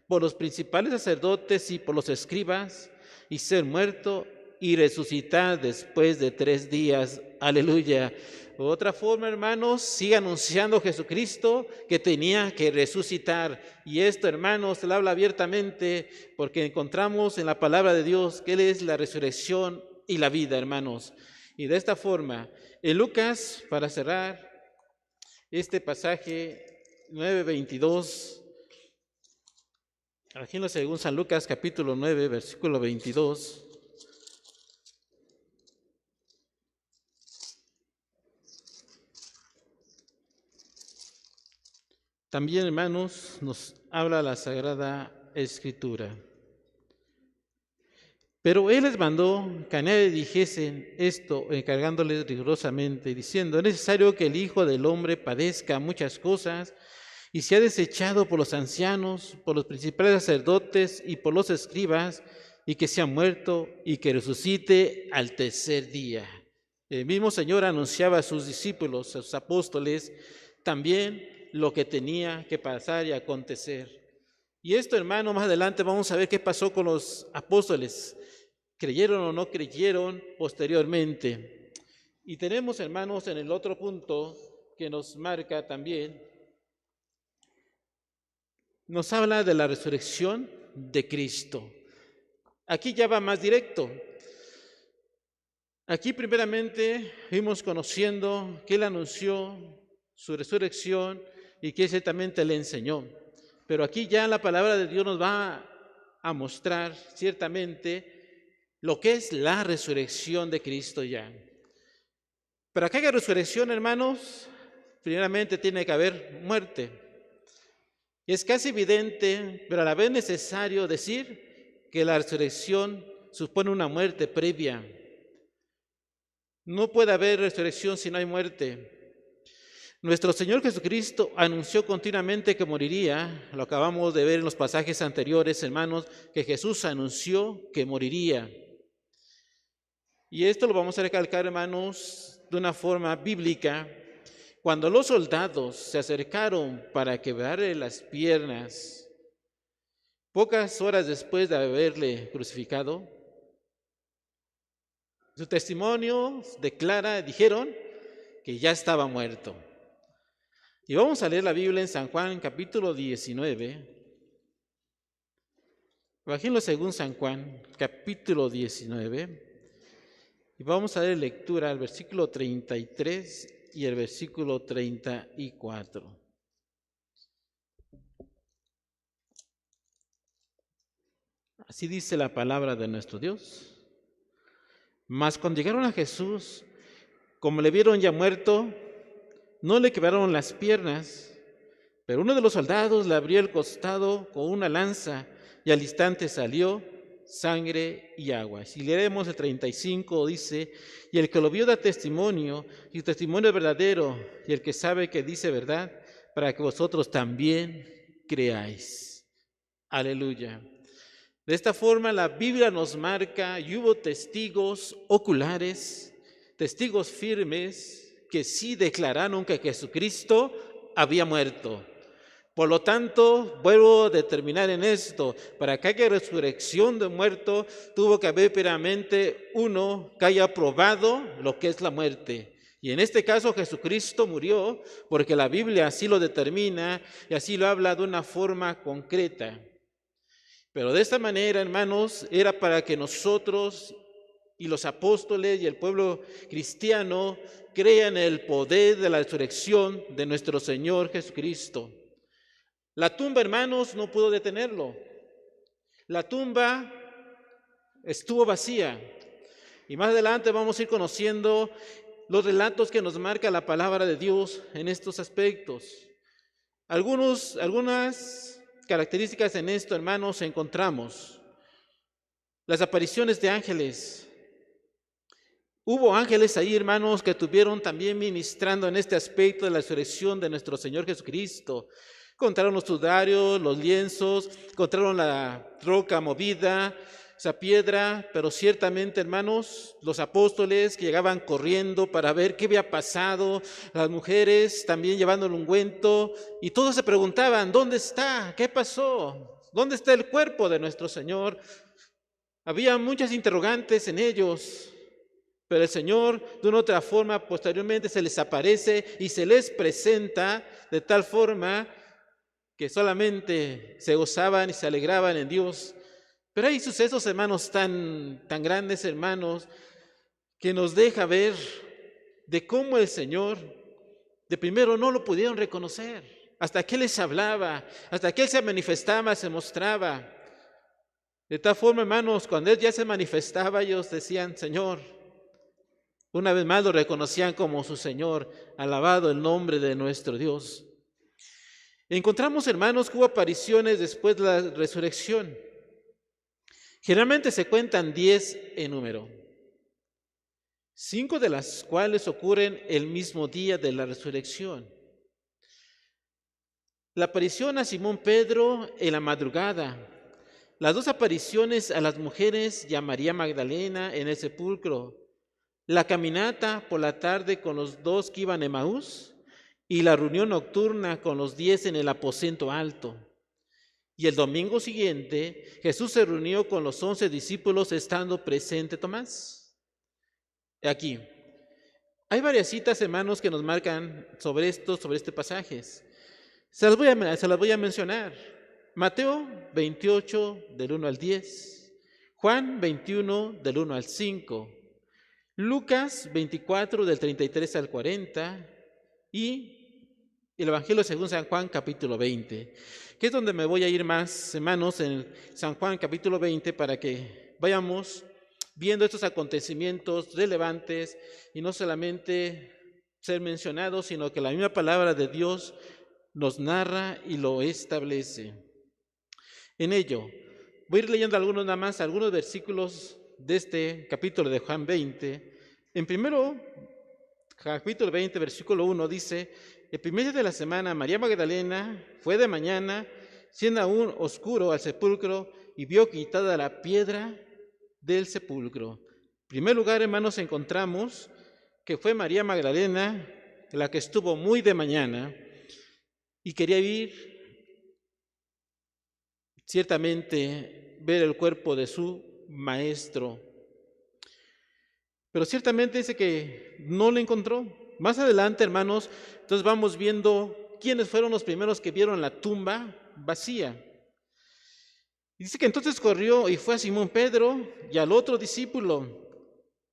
por los principales sacerdotes y por los escribas, y ser muerto y resucitar después de 3 días. Aleluya. De otra forma, hermanos, sigue anunciando Jesucristo que tenía que resucitar. Y esto, hermanos, se lo habla abiertamente porque encontramos en la palabra de Dios que Él es la resurrección y la vida, hermanos. Y de esta forma, en Lucas, para cerrar este pasaje 9:22, aquí según San Lucas capítulo 9, versículo 22, también, hermanos, nos habla la Sagrada Escritura. Pero Él les mandó que a nadie dijesen esto, encargándoles rigurosamente, diciendo, es necesario que el Hijo del Hombre padezca muchas cosas y sea desechado por los ancianos, por los principales sacerdotes y por los escribas, y que sea muerto y que resucite al tercer día. El mismo Señor anunciaba a sus discípulos, a sus apóstoles, también lo que tenía que pasar y acontecer. Y esto, hermano, más adelante vamos a ver qué pasó con los apóstoles. ¿Creyeron o no creyeron posteriormente? Y tenemos, hermanos, en el otro punto que nos marca también, nos habla de la resurrección de Cristo. Aquí ya va más directo. Aquí primeramente fuimos conociendo que Él anunció su resurrección y que Él ciertamente le enseñó. Pero aquí ya la palabra de Dios nos va a mostrar ciertamente lo que es la resurrección de Cristo ya. Para que haya resurrección, hermanos, primeramente tiene que haber muerte. Y es casi evidente, pero a la vez necesario decir que la resurrección supone una muerte previa. No puede haber resurrección si no hay muerte. Nuestro Señor Jesucristo anunció continuamente que moriría. Lo acabamos de ver en los pasajes anteriores, hermanos, que Jesús anunció que moriría. Y esto lo vamos a recalcar, hermanos, de una forma bíblica. Cuando los soldados se acercaron para quebrarle las piernas, pocas horas después de haberle crucificado, su testimonio dijeron que ya estaba muerto. Y vamos a leer la Biblia en San Juan, capítulo 19. Evangelio según San Juan, capítulo 19. Y vamos a dar lectura al versículo 33 y el versículo 34. Así dice la palabra de nuestro Dios. Mas cuando llegaron a Jesús, como le vieron ya muerto, no le quebraron las piernas, pero uno de los soldados le abrió el costado con una lanza y al instante salió sangre y agua. Si leemos el 35, dice, y el que lo vio da testimonio, y su testimonio es verdadero, y el que sabe que dice verdad, para que vosotros también creáis. Aleluya. De esta forma la Biblia nos marca, y hubo testigos oculares, testigos firmes, que sí declararon que Jesucristo había muerto. Por lo tanto, vuelvo a determinar en esto, para que haya resurrección de muerto, tuvo que haber primeramente uno que haya probado lo que es la muerte. Y en este caso Jesucristo murió porque la Biblia así lo determina y así lo habla de una forma concreta. Pero de esta manera, hermanos, era para que nosotros y los apóstoles y el pueblo cristiano crean en el poder de la resurrección de nuestro Señor Jesucristo. La tumba, hermanos, no pudo detenerlo. La tumba estuvo vacía. Y más adelante vamos a ir conociendo los relatos que nos marca la palabra de Dios en estos aspectos. Algunas características en esto, hermanos, encontramos. Las apariciones de ángeles. Hubo ángeles ahí, hermanos, que estuvieron también ministrando en este aspecto de la resurrección de nuestro Señor Jesucristo. Encontraron los sudarios, los lienzos, encontraron la roca movida, esa piedra, pero ciertamente, hermanos, los apóstoles que llegaban corriendo para ver qué había pasado, las mujeres también llevando el ungüento, y todos se preguntaban, ¿dónde está? ¿Qué pasó? ¿Dónde está el cuerpo de nuestro Señor? Había muchas interrogantes en ellos, pero el Señor, de una u otra forma, posteriormente se les aparece y se les presenta de tal forma que solamente se gozaban y se alegraban en Dios. Pero hay sucesos, hermanos, tan grandes, hermanos, que nos deja ver de cómo el Señor, de primero no lo pudieron reconocer, hasta que Él les hablaba, hasta que Él se manifestaba, se mostraba. De tal forma, hermanos, cuando Él ya se manifestaba, ellos decían, Señor, una vez más lo reconocían como su Señor, alabado el nombre de nuestro Dios. Encontramos, hermanos, que hubo apariciones después de la resurrección. Generalmente se cuentan 10 en número, 5 de las cuales ocurren el mismo día de la resurrección. La aparición a Simón Pedro en la madrugada, las 2 apariciones a las mujeres y a María Magdalena en el sepulcro, la caminata por la tarde con los 2 que iban a Emaús, y la reunión nocturna con los 10 en el aposento alto. Y el domingo siguiente, Jesús se reunió con los 11 discípulos, estando presente Tomás. Aquí, hay varias citas, hermanos, que nos marcan sobre este pasaje. Se las voy a mencionar. Mateo 28, del 1 al 10. Juan 21, del 1 al 5. Lucas 24, del 33 al 40. Y el Evangelio según San Juan, capítulo 20, que es donde me voy a ir más, hermanos, en San Juan, capítulo 20, para que vayamos viendo estos acontecimientos relevantes y no solamente ser mencionados, sino que la misma palabra de Dios nos narra y lo establece. En ello, voy a ir leyendo algunos versículos de este capítulo de Juan 20. En primero, capítulo 20, versículo 1, dice: el primer día de la semana, María Magdalena fue de mañana, siendo aún oscuro, al sepulcro y vio quitada la piedra del sepulcro. En primer lugar, hermanos, encontramos que fue María Magdalena la que estuvo muy de mañana y quería ir, ciertamente, ver el cuerpo de su maestro. Pero ciertamente dice que no lo encontró. Más adelante, hermanos, entonces vamos viendo quiénes fueron los primeros que vieron la tumba vacía. Dice que entonces corrió y fue a Simón Pedro y al otro discípulo,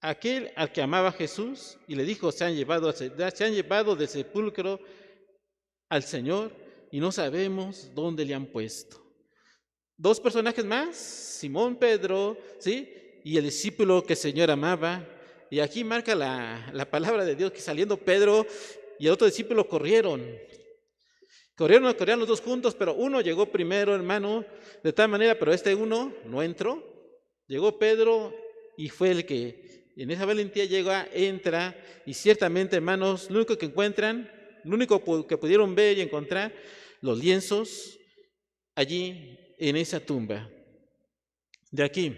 aquel al que amaba Jesús, y le dijo: se han llevado del sepulcro al Señor y no sabemos dónde le han puesto. 2 personajes más, Simón Pedro, ¿sí?, y el discípulo que el Señor amaba. Y aquí marca la palabra de Dios, que saliendo Pedro y el otro discípulo corrieron los dos juntos, pero uno llegó primero, hermano, de tal manera, pero este uno no entró. Llegó Pedro y fue el que en esa valentía llega, entra, y ciertamente, hermanos, lo único que encuentran, lo único que pudieron ver y encontrar, los lienzos allí en esa tumba. De aquí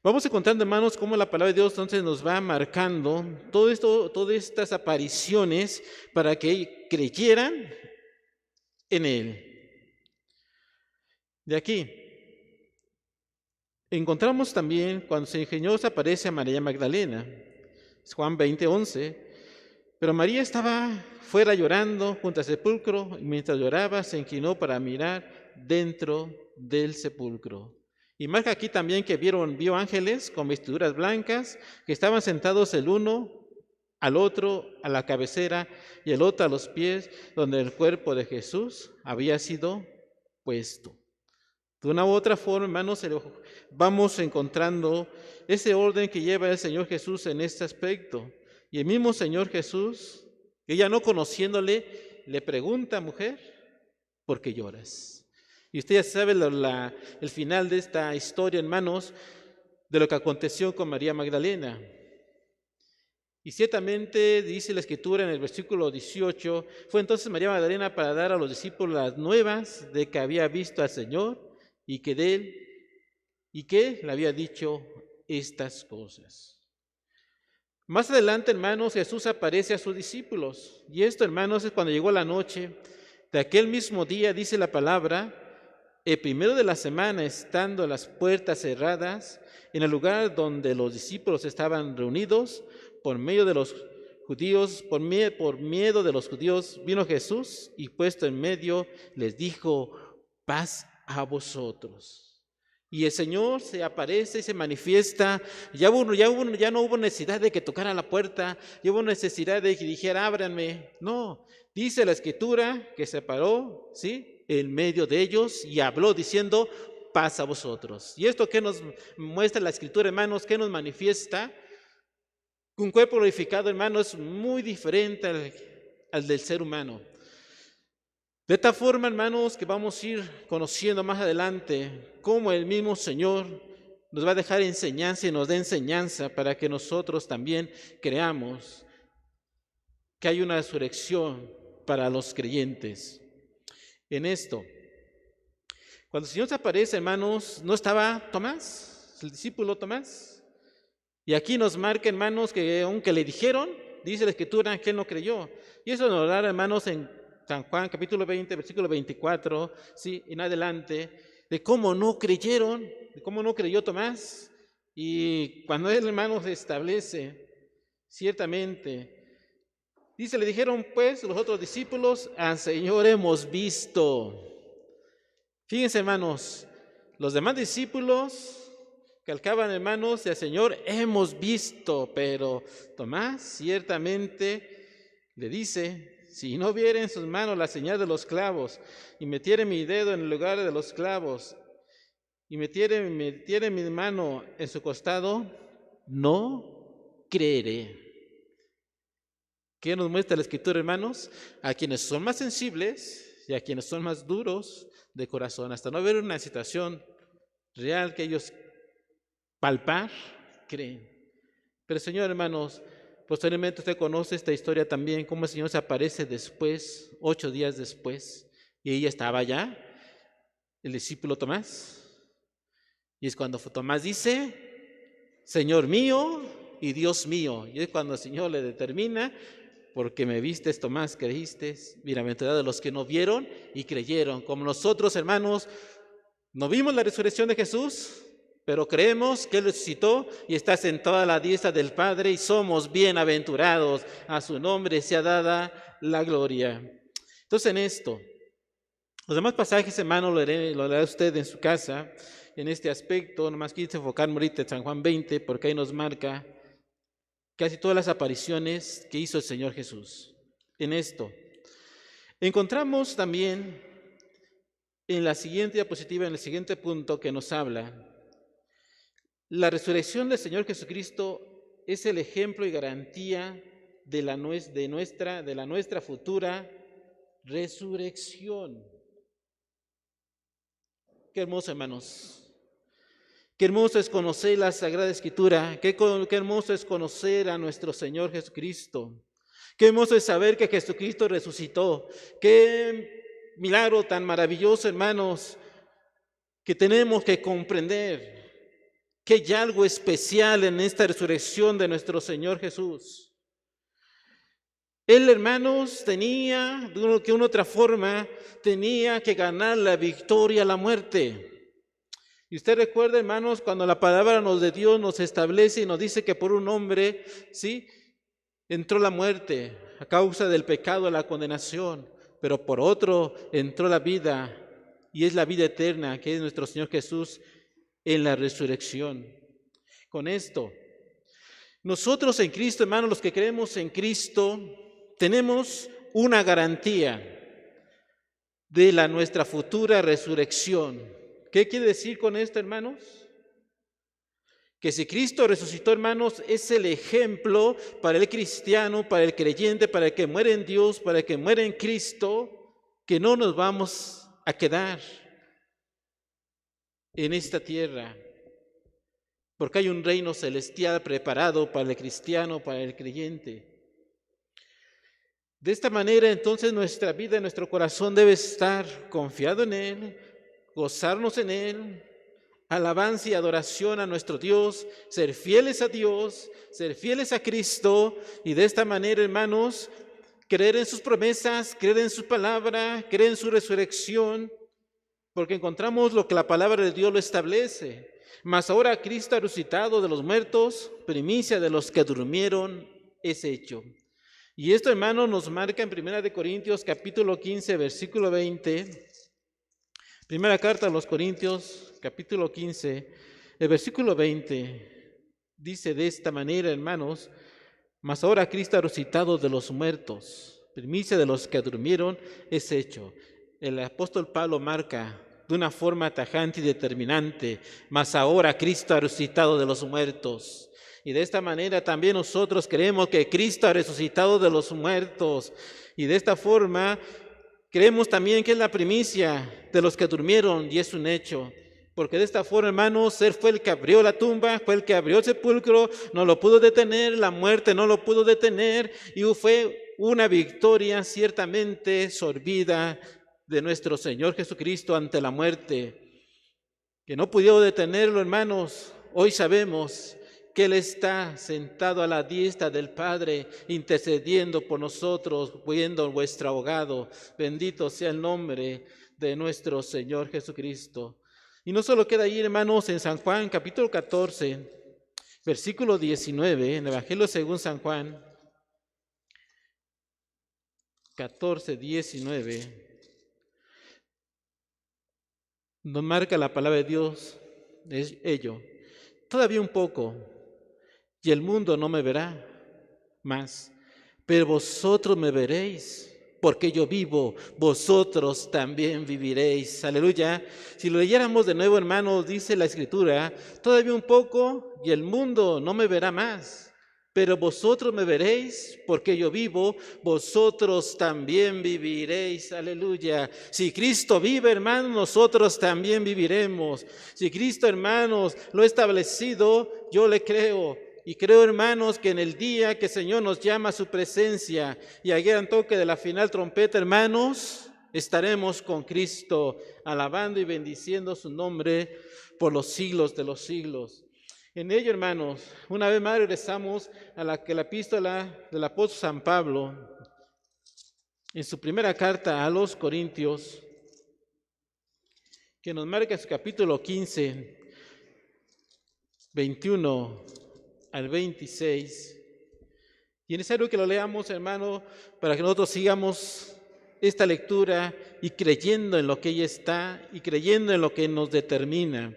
vamos encontrando, hermanos, cómo la palabra de Dios entonces nos va marcando todo esto, todas estas apariciones para que creyeran en Él. De aquí encontramos también cuando el Señor se aparece a María Magdalena, Juan 20:11. Pero María estaba fuera llorando junto al sepulcro, y mientras lloraba se inclinó para mirar dentro del sepulcro. Y marca aquí también que vio ángeles con vestiduras blancas que estaban sentados el uno al otro a la cabecera y el otro a los pies, donde el cuerpo de Jesús había sido puesto. De una u otra forma, hermanos, vamos encontrando ese orden que lleva el Señor Jesús en este aspecto. Y el mismo Señor Jesús, ella no conociéndole, le pregunta: mujer, ¿por qué lloras? Y usted ya sabe el final de esta historia, hermanos, de lo que aconteció con María Magdalena. Y ciertamente dice la Escritura en el versículo 18, fue entonces María Magdalena para dar a los discípulos las nuevas de que había visto al Señor y que de él, y que le había dicho estas cosas. Más adelante, hermanos, Jesús aparece a sus discípulos. Y esto, hermanos, es cuando llegó la noche de aquel mismo día, dice la palabra, el primero de la semana, estando las puertas cerradas, en el lugar donde los discípulos estaban reunidos, por miedo de los judíos, vino Jesús y puesto en medio les dijo: paz a vosotros. Y el Señor se aparece y se manifiesta. Ya no hubo necesidad de que tocara la puerta, ya hubo necesidad de que dijera: ábranme. No, dice la Escritura que se paró, ¿sí?, en medio de ellos y habló diciendo: paz a vosotros. Y esto que nos muestra la Escritura, hermanos, que nos manifiesta un cuerpo glorificado, hermanos, es muy diferente al del ser humano. De esta forma, hermanos, que vamos a ir conociendo más adelante cómo el mismo Señor nos va a dejar enseñanza y nos da enseñanza para que nosotros también creamos que hay una resurrección para los creyentes. En esto, cuando el Señor se aparece, hermanos, no estaba Tomás, el discípulo Tomás. Y aquí nos marca, hermanos, que aunque le dijeron, dice la Escritura, que él no creyó. Y eso nos da, hermanos, en San Juan capítulo 20, versículo 24, ¿sí?, en adelante, de cómo no creyeron, de cómo no creyó Tomás. Y cuando él, hermanos, establece, ciertamente, dice, le dijeron pues los otros discípulos: al Señor hemos visto. Fíjense, hermanos, los demás discípulos calcaban, hermanos, y al Señor hemos visto, pero Tomás ciertamente le dice: si no viere en sus manos la señal de los clavos, y metiere mi dedo en el lugar de los clavos, y metiere mi mano en su costado, no creeré. ¿Qué nos muestra la Escritura, hermanos? A quienes son más sensibles y a quienes son más duros de corazón, hasta no ver una situación real que ellos palpar, creen. Pero Señor, hermanos, posteriormente usted conoce esta historia también, cómo el Señor se aparece después, 8 días después, y ella estaba allá, el discípulo Tomás. Y es cuando Tomás dice: Señor mío y Dios mío. Y es cuando el Señor le determina: porque me vistes, Tomás, creíste. Bienaventurados los que no vieron y creyeron. Como nosotros, hermanos, no vimos la resurrección de Jesús, pero creemos que Él resucitó y está sentado a la diestra del Padre, y somos bienaventurados. A su nombre sea dada la gloria. Entonces, en esto, los demás pasajes, hermanos, lo leerá usted en su casa, en este aspecto. Nomás quise enfocarme ahorita en San Juan 20, porque ahí nos marca casi todas las apariciones que hizo el Señor Jesús. En esto encontramos también en la siguiente diapositiva, en el siguiente punto, que nos habla La resurrección del Señor Jesucristo es el ejemplo y garantía de la nuestra futura resurrección. Qué hermoso, hermanos. Qué hermoso es conocer la Sagrada Escritura. Qué hermoso es conocer a nuestro Señor Jesucristo. Qué hermoso es saber que Jesucristo resucitó. Qué milagro tan maravilloso, hermanos, que tenemos que comprender que hay algo especial en esta resurrección de nuestro Señor Jesús. Él, hermanos, tenía, de una otra forma, tenía que ganar la victoria a la muerte. Y usted recuerda, hermanos, cuando la palabra de Dios nos establece y nos dice que por un hombre, ¿sí?, entró la muerte a causa del pecado, la condenación, pero por otro entró la vida, y es la vida eterna, que es nuestro Señor Jesús en la resurrección. Con esto, nosotros en Cristo, hermanos, los que creemos en Cristo, tenemos una garantía de nuestra futura resurrección. ¿Qué quiere decir con esto, hermanos? Que si Cristo resucitó, hermanos, es el ejemplo para el cristiano, para el creyente, para el que muere en Dios, para el que muere en Cristo, que no nos vamos a quedar en esta tierra, porque hay un reino celestial preparado para el cristiano, para el creyente. De esta manera, entonces, nuestra vida, nuestro corazón debe estar confiado en Él, gozarnos en Él, alabanza y adoración a nuestro Dios, ser fieles a Dios, ser fieles a Cristo, y de esta manera, hermanos, creer en sus promesas, creer en su palabra, creer en su resurrección, porque encontramos lo que la palabra de Dios lo establece. Mas ahora Cristo ha resucitado de los muertos, primicia de los que durmieron es hecho. Y esto, hermanos, nos marca en 1 Corintios capítulo 15, versículo 20. Primera carta a los Corintios, capítulo 15, el versículo 20. Dice de esta manera, hermanos: mas ahora Cristo ha resucitado de los muertos, primicia de los que durmieron es hecho. El apóstol Pablo marca de una forma tajante y determinante: mas ahora Cristo ha resucitado de los muertos. Y de esta manera también nosotros creemos que Cristo ha resucitado de los muertos. Y de esta forma creemos también que es la primicia de los que durmieron, y es un hecho. Porque de esta forma, hermanos, Él fue el que abrió la tumba, fue el que abrió el sepulcro, no lo pudo detener, la muerte no lo pudo detener, y fue una victoria ciertamente sorbida de nuestro Señor Jesucristo ante la muerte, que no pudo detenerlo, hermanos. Hoy sabemos que Él está sentado a la diestra del Padre, intercediendo por nosotros, siendo vuestro abogado. Bendito sea el nombre de nuestro Señor Jesucristo. Y no solo queda ahí, hermanos, en San Juan, capítulo 14, versículo 19, en el Evangelio según San Juan, 14, 19, nos marca la palabra de Dios, es ello: todavía un poco, y el mundo no me verá más, pero vosotros me veréis, porque yo vivo, vosotros también viviréis. Aleluya. Si lo leyéramos de nuevo, hermanos, dice la Escritura: todavía un poco y el mundo no me verá más, pero vosotros me veréis, porque yo vivo, vosotros también viviréis. Aleluya. Si Cristo vive, hermanos, nosotros también viviremos. Si Cristo, hermanos, lo ha establecido, yo le creo. Y creo, hermanos, que en el día que el Señor nos llama a su presencia y ayer al toque de la final trompeta, hermanos, estaremos con Cristo, alabando y bendiciendo su nombre por los siglos de los siglos. En ello, hermanos, una vez más regresamos a la epístola del apóstol San Pablo, en su primera carta a los Corintios, que nos marca su capítulo 15, 21 al 26, y es necesario que lo leamos, hermano, para que nosotros sigamos esta lectura y creyendo en lo que ella está y creyendo en lo que nos determina.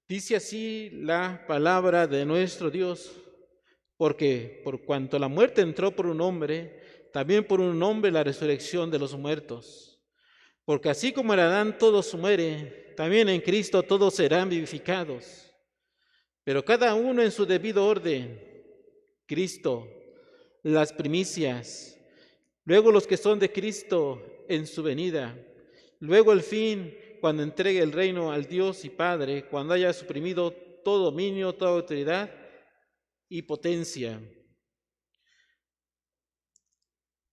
Dice así la palabra de nuestro Dios: porque por cuanto la muerte entró por un hombre, también por un hombre la resurrección de los muertos. Porque así como en Adán todos mueren, también en Cristo todos serán vivificados. pero cada uno en su debido orden. Cristo, las primicias, luego los que son de Cristo en su venida, luego el fin, cuando entregue el reino al Dios y Padre, cuando haya suprimido todo dominio, toda autoridad y potencia.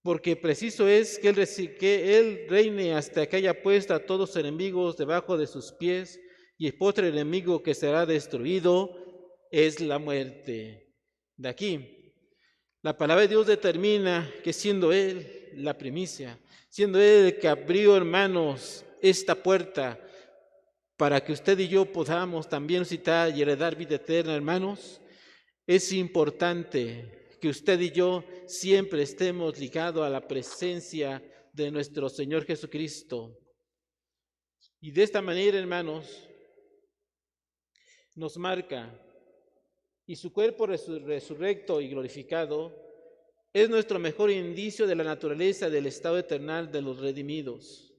Porque preciso es que él reine hasta que haya puesto a todos sus enemigos debajo de sus pies, y el postre enemigo que será destruido es la muerte. De aquí, la palabra de Dios determina que siendo Él la primicia, siendo Él el que abrió, hermanos, esta puerta para que usted y yo podamos también visitar y heredar vida eterna, hermanos, es importante que usted y yo siempre estemos ligados a la presencia de nuestro Señor Jesucristo. Y de esta manera, hermanos, nos marca, y su cuerpo resurrecto y glorificado es nuestro mejor indicio de la naturaleza del estado eternal de los redimidos.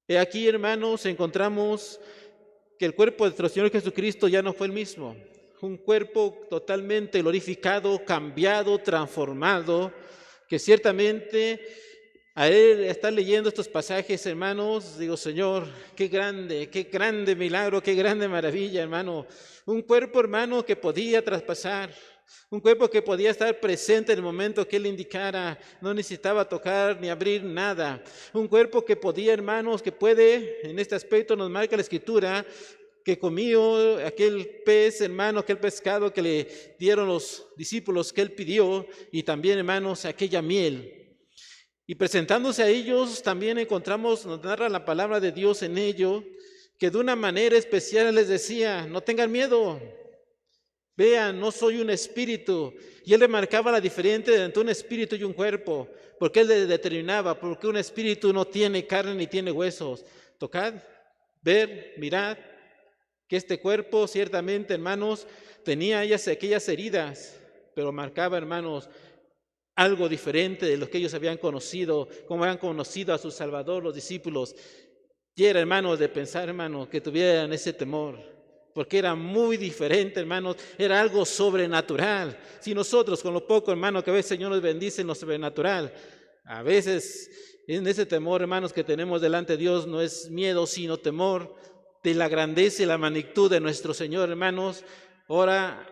He aquí, hermanos, encontramos que el cuerpo de nuestro Señor Jesucristo ya no fue el mismo. Un cuerpo totalmente glorificado, cambiado, transformado, que ciertamente a él estar leyendo estos pasajes, hermanos, digo, Señor, qué grande milagro, qué grande maravilla, hermano. Un cuerpo, hermano, que podía traspasar, un cuerpo que podía estar presente en el momento que él indicara, no necesitaba tocar ni abrir nada. Un cuerpo que podía, hermanos, que puede, en este aspecto nos marca la Escritura, que comió aquel pez, hermano, aquel pescado que le dieron los discípulos que él pidió, y también, hermanos, aquella miel. Y presentándose a ellos, también encontramos, nos narra la palabra de Dios en ello, que de una manera especial les decía, no tengan miedo, vean, no soy un espíritu. Y él remarcaba la diferencia entre un espíritu y un cuerpo, porque él le determinaba, porque un espíritu no tiene carne ni tiene huesos. Tocad, ver, mirad, que este cuerpo ciertamente, hermanos, tenía aquellas heridas, pero marcaba, hermanos, algo diferente de lo que ellos habían conocido, como habían conocido a su Salvador, los discípulos. Y era, hermanos, de pensar, hermanos, que tuvieran ese temor, porque era muy diferente, hermanos, era algo sobrenatural. Si nosotros con lo poco, hermanos, que a veces el Señor nos bendice en lo sobrenatural, a veces en ese temor, hermanos, que tenemos delante de Dios, no es miedo, sino temor de la grandeza y la magnitud de nuestro Señor, hermanos. Ahora,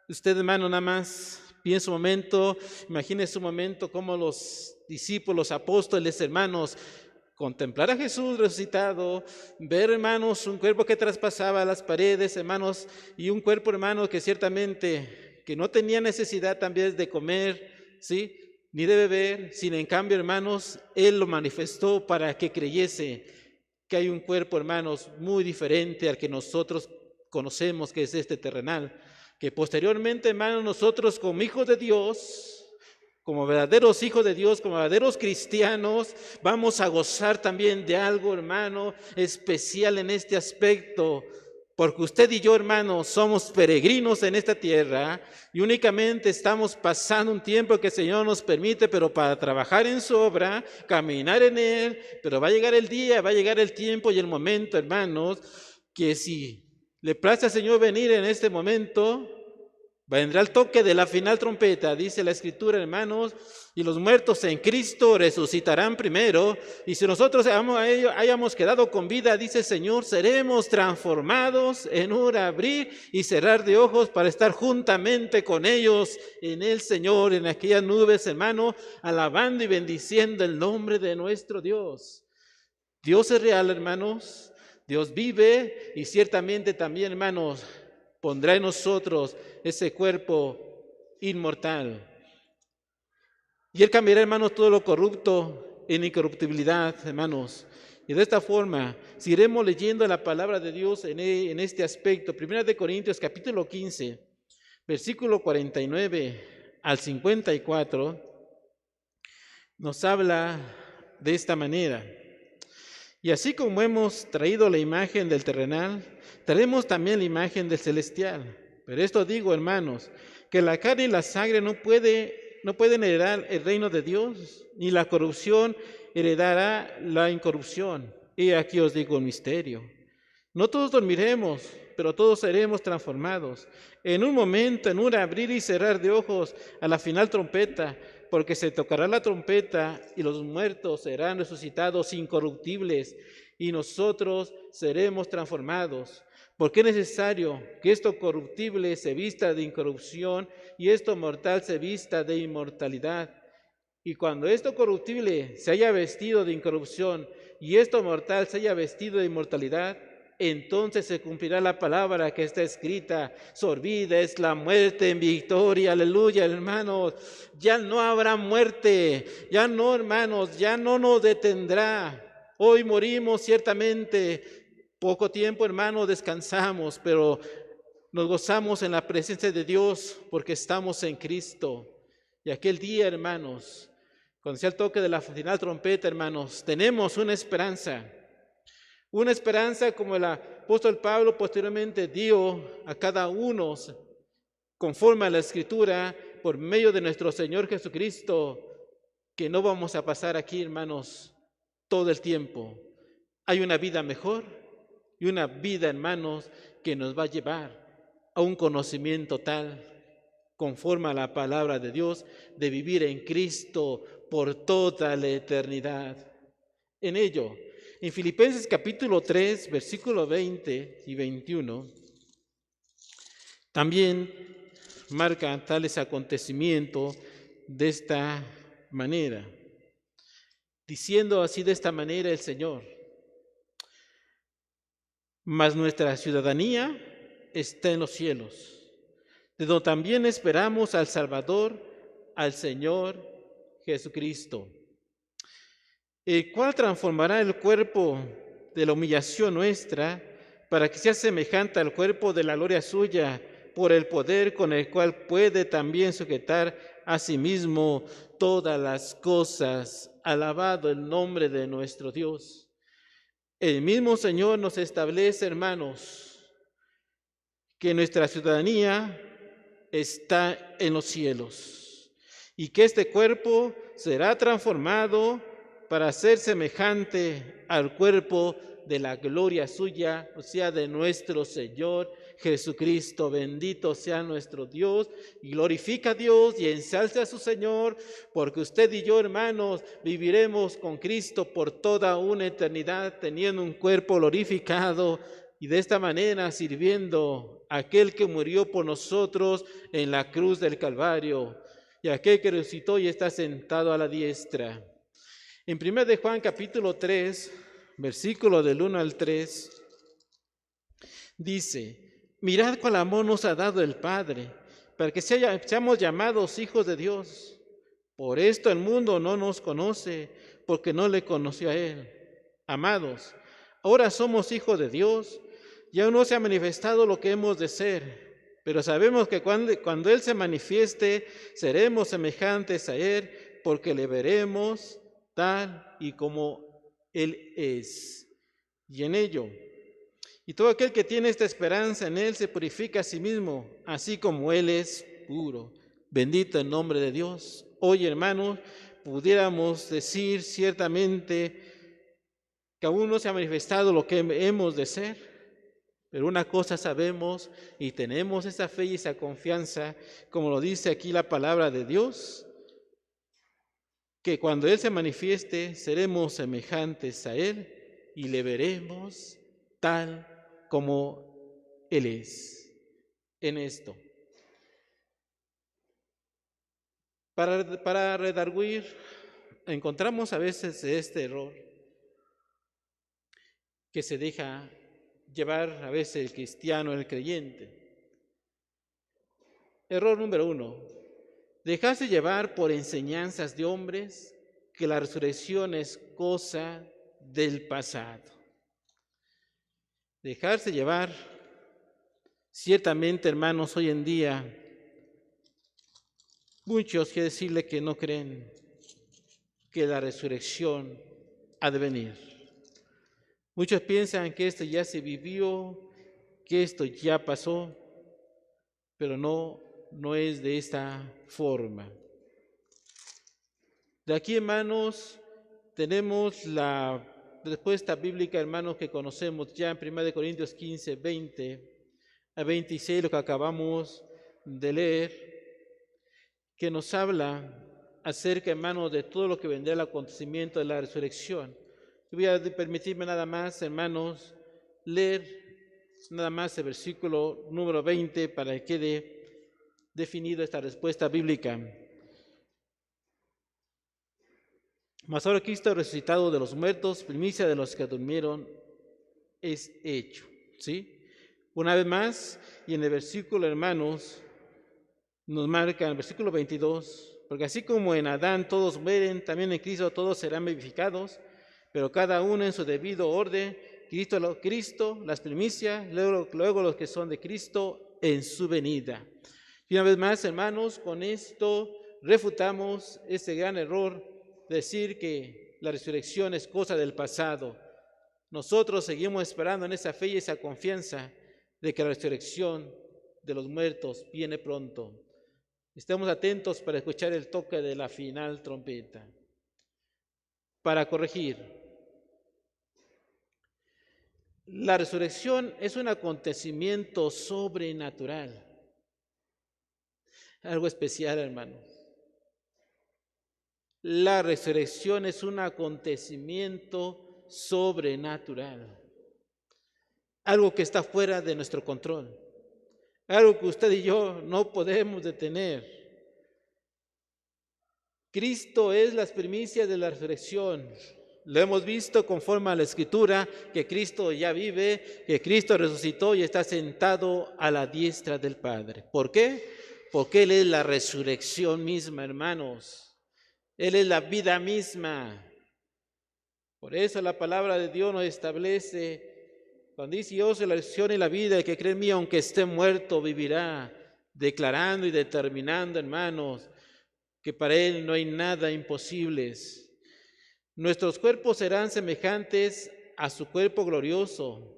usted, hermano, nada más piensa un momento, imagínese un momento cómo los discípulos, apóstoles, hermanos, contemplar a Jesús resucitado, ver, hermanos, un cuerpo que traspasaba las paredes, hermanos, y un cuerpo, hermano, que ciertamente que no tenía necesidad también de comer, ¿sí?, ni de beber, sino en cambio, hermanos, Él lo manifestó para que creyese que hay un cuerpo, hermanos, muy diferente al que nosotros conocemos, que es este terrenal, que posteriormente, hermanos, nosotros como hijos de Dios, como verdaderos hijos de Dios, como verdaderos cristianos, vamos a gozar también de algo, hermano, especial en este aspecto, porque usted y yo, hermanos, somos peregrinos en esta tierra y únicamente estamos pasando un tiempo que el Señor nos permite, pero para trabajar en su obra, caminar en Él, pero va a llegar el día, va a llegar el tiempo y el momento, hermanos, que si le place al Señor venir en este momento, vendrá el toque de la final trompeta, dice la Escritura, hermanos, y los muertos en Cristo resucitarán primero, y si nosotros hayamos quedado con vida, dice el Señor, seremos transformados en un abrir y cerrar de ojos para estar juntamente con ellos en el Señor, en aquellas nubes, hermano, alabando y bendiciendo el nombre de nuestro Dios. Dios es real, hermanos, Dios vive, y ciertamente también, hermanos, pondrá en nosotros ese cuerpo inmortal. Y Él cambiará, hermanos, todo lo corrupto en incorruptibilidad, hermanos. Y de esta forma, si iremos leyendo la palabra de Dios en este aspecto, 1 Corintios capítulo 15, versículo 49 al 54, nos habla de esta manera. Y así como hemos traído la imagen del terrenal, traemos también la imagen del celestial. Pero esto digo, hermanos, que la carne y la sangre no pueden heredar el reino de Dios, ni la corrupción heredará la incorrupción. Y aquí os digo un misterio. No todos dormiremos, pero todos seremos transformados. En un momento, en un abrir y cerrar de ojos, a la final trompeta, porque se tocará la trompeta y los muertos serán resucitados incorruptibles y nosotros seremos transformados. Porque es necesario que esto corruptible se vista de incorrupción y esto mortal se vista de inmortalidad. Y cuando esto corruptible se haya vestido de incorrupción y esto mortal se haya vestido de inmortalidad, entonces se cumplirá la palabra que está escrita: sorbida es la muerte en victoria. Aleluya, hermanos. Ya no habrá muerte, ya no, hermanos, ya no nos detendrá. Hoy morimos ciertamente, poco tiempo, hermanos, descansamos, pero nos gozamos en la presencia de Dios porque estamos en Cristo. Y aquel día, hermanos, cuando sea el toque de la final trompeta, hermanos, tenemos una esperanza como el apóstol Pablo posteriormente dio a cada uno conforme a la Escritura por medio de nuestro Señor Jesucristo, que no vamos a pasar aquí, hermanos, todo el tiempo. Hay una vida mejor y una vida, hermanos, que nos va a llevar a un conocimiento tal, conforme a la palabra de Dios, de vivir en Cristo por toda la eternidad. En ello, en Filipenses capítulo 3, versículo 20 y 21, también marca tales acontecimientos de esta manera, diciendo así de esta manera el Señor: mas nuestra ciudadanía está en los cielos, de donde también esperamos al Salvador, al Señor Jesucristo, el cual transformará el cuerpo de la humillación nuestra para que sea semejante al cuerpo de la gloria suya, por el poder con el cual puede también sujetar a sí mismo todas las cosas. Alabado el nombre de nuestro Dios. El mismo Señor nos establece, hermanos, que nuestra ciudadanía está en los cielos y que este cuerpo será transformado para ser semejante al cuerpo de la gloria suya, o sea, de nuestro Señor Jesucristo. Bendito sea nuestro Dios, y glorifica a Dios y ensalza a su Señor, porque usted y yo, hermanos, viviremos con Cristo por toda una eternidad, teniendo un cuerpo glorificado y de esta manera sirviendo a aquel que murió por nosotros en la cruz del Calvario y aquel que resucitó y está sentado a la diestra. En 1 de Juan capítulo 3, versículo del 1 al 3, dice: mirad cuál amor nos ha dado el Padre, para que seamos llamados hijos de Dios. Por esto el mundo no nos conoce, porque no le conoció a Él. Amados, ahora somos hijos de Dios, y aún no se ha manifestado lo que hemos de ser, pero sabemos que cuando Él se manifieste, seremos semejantes a Él, porque le veremos tal y como Él es. Y en ello, y todo aquel que tiene esta esperanza en Él se purifica a sí mismo, así como Él es puro. Bendito el nombre de Dios. Hoy, hermanos, pudiéramos decir ciertamente que aún no se ha manifestado lo que hemos de ser, pero una cosa sabemos y tenemos esa fe y esa confianza, como lo dice aquí la palabra de Dios, que cuando Él se manifieste, seremos semejantes a Él y le veremos tal como Él es. En esto, para redarguir, encontramos a veces este error que se deja llevar a veces el cristiano, el creyente. Error número 1: dejarse llevar por enseñanzas de hombres que la resurrección es cosa del pasado. Dejarse llevar, ciertamente, hermanos, hoy en día muchos quieren decirle que no creen que la resurrección ha de venir. Muchos piensan que esto ya se vivió, que esto ya pasó, pero no es de esta forma. De aquí, hermanos, tenemos la respuesta bíblica, hermanos, que conocemos ya en 1 Corintios 15, 20, a 26, lo que acabamos de leer, que nos habla acerca, hermanos, de todo lo que vendrá el acontecimiento de la resurrección. Yo voy a permitirme nada más, hermanos, leer nada más el versículo número 20 para que quede definido esta respuesta bíblica. Mas ahora Cristo resucitado de los muertos, primicia de los que durmieron, es hecho. ¿Sí? Una vez más, y en el versículo, hermanos, nos marca en el versículo 22, porque así como en Adán todos mueren, también en Cristo todos serán vivificados, pero cada uno en su debido orden, Cristo, las primicias, luego los que son de Cristo en su venida. Y una vez más, hermanos, con esto refutamos ese gran error de decir que la resurrección es cosa del pasado. Nosotros seguimos esperando en esa fe y esa confianza de que la resurrección de los muertos viene pronto. Estemos atentos para escuchar el toque de la final trompeta. Para corregir, la resurrección es un acontecimiento sobrenatural. Algo especial, hermano. La resurrección es un acontecimiento sobrenatural. Algo que está fuera de nuestro control. Algo que usted y yo no podemos detener. Cristo es las primicias de la resurrección. Lo hemos visto conforme a la Escritura, que Cristo ya vive, que Cristo resucitó y está sentado a la diestra del Padre. ¿Por qué? Porque Él es la resurrección misma, hermanos. Él es la vida misma. Por eso la palabra de Dios nos establece, cuando dice: yo soy la resurrección y la vida, el que cree en mí, aunque esté muerto, vivirá. Declarando y determinando, hermanos, que para Él no hay nada imposible. Nuestros cuerpos serán semejantes a su cuerpo glorioso.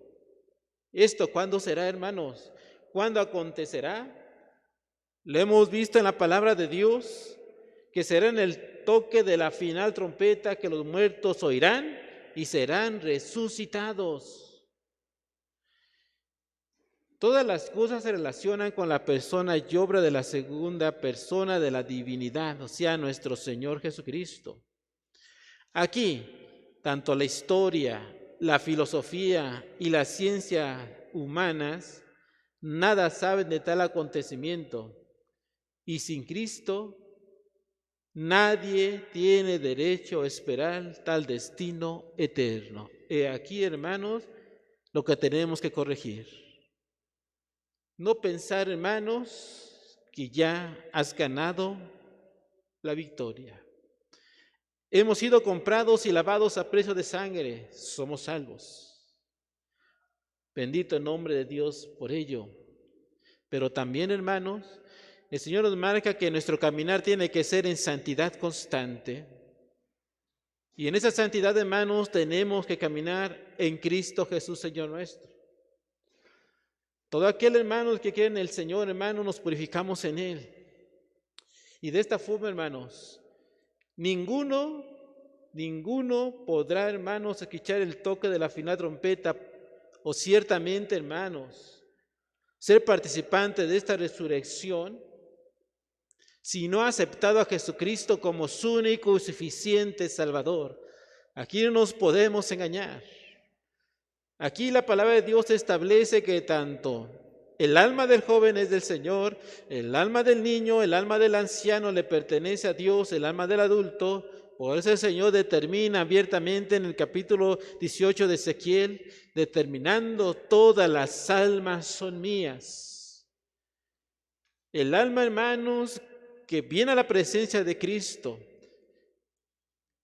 ¿Esto cuándo será, hermanos? ¿Cuándo acontecerá? Lo hemos visto en la palabra de Dios, que será en el toque de la final trompeta que los muertos oirán y serán resucitados. Todas las cosas se relacionan con la persona y obra de la segunda persona de la divinidad, o sea, nuestro Señor Jesucristo. Aquí, tanto la historia, la filosofía y la ciencia humanas, nada saben de tal acontecimiento. Y sin Cristo, nadie tiene derecho a esperar tal destino eterno. He aquí, hermanos, lo que tenemos que corregir. No pensar, hermanos, que ya has ganado la victoria. Hemos sido comprados y lavados a precio de sangre, somos salvos. Bendito el nombre de Dios por ello. Pero también, hermanos, el Señor nos marca que nuestro caminar tiene que ser en santidad constante. Y en esa santidad, hermanos, tenemos que caminar en Cristo Jesús, Señor nuestro. Todo aquel, hermanos, que cree en el Señor, hermanos, nos purificamos en Él. Y de esta forma, hermanos, ninguno podrá, hermanos, escuchar el toque de la final trompeta, o ciertamente, hermanos, ser participante de esta resurrección, si no ha aceptado a Jesucristo como su único y suficiente Salvador. Aquí no nos podemos engañar. Aquí la palabra de Dios establece que tanto el alma del joven es del Señor, el alma del niño, el alma del anciano le pertenece a Dios, el alma del adulto. Por eso el Señor determina abiertamente en el capítulo 18 de Ezequiel, determinando: todas las almas son mías. El alma, hermanos, que viene a la presencia de Cristo,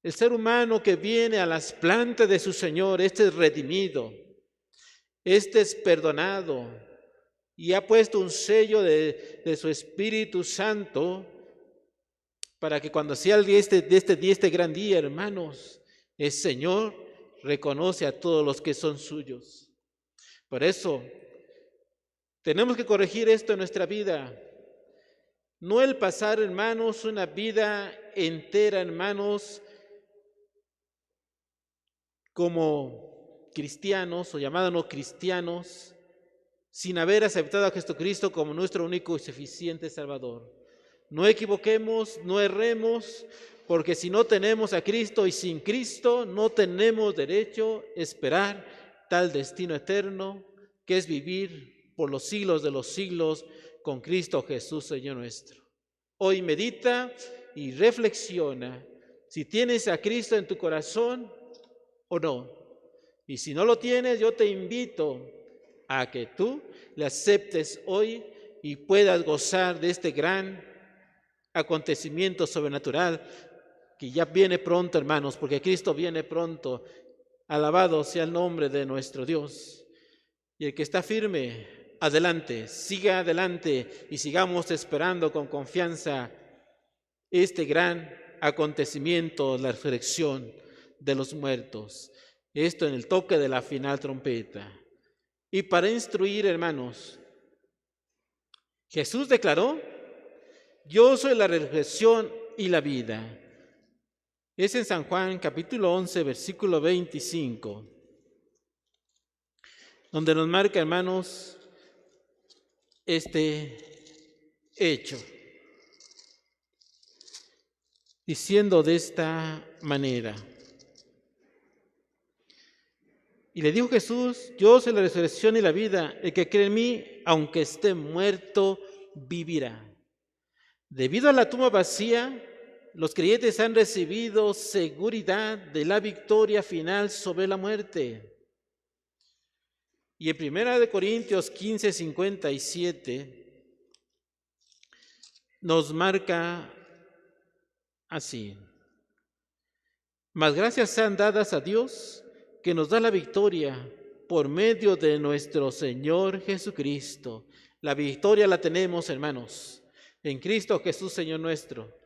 el ser humano que viene a las plantas de su Señor, este es redimido, este es perdonado y ha puesto un sello de su Espíritu Santo para que cuando sea el día este gran día, hermanos, el Señor reconoce a todos los que son suyos. Por eso tenemos que corregir esto en nuestra vida. No el pasar, hermanos, una vida entera, hermanos, como cristianos o llamados no cristianos, sin haber aceptado a Jesucristo como nuestro único y suficiente Salvador. No equivoquemos, no erremos, porque si no tenemos a Cristo y sin Cristo no tenemos derecho a esperar tal destino eterno que es vivir por los siglos de los siglos con Cristo Jesús, Señor nuestro. Hoy medita y reflexiona si tienes a Cristo en tu corazón o no. Y si no lo tienes, yo te invito a que tú le aceptes hoy y puedas gozar de este gran acontecimiento sobrenatural que ya viene pronto, hermanos, porque Cristo viene pronto. Alabado sea el nombre de nuestro Dios. Y el que está firme, adelante, siga adelante y sigamos esperando con confianza este gran acontecimiento, la resurrección de los muertos. Esto en el toque de la final trompeta. Y para instruir, hermanos, Jesús declaró: yo soy la resurrección y la vida. Es en San Juan capítulo 11, versículo 25, donde nos marca, hermanos, este hecho, diciendo de esta manera: y le dijo Jesús: yo soy la resurrección y la vida, el que cree en mí, aunque esté muerto, vivirá. Debido a la tumba vacía, los creyentes han recibido seguridad de la victoria final sobre la muerte. Y en 1 Corintios 15, 57 nos marca así: mas gracias sean dadas a Dios, que nos da la victoria por medio de nuestro Señor Jesucristo. La victoria la tenemos, hermanos, en Cristo Jesús, Señor nuestro.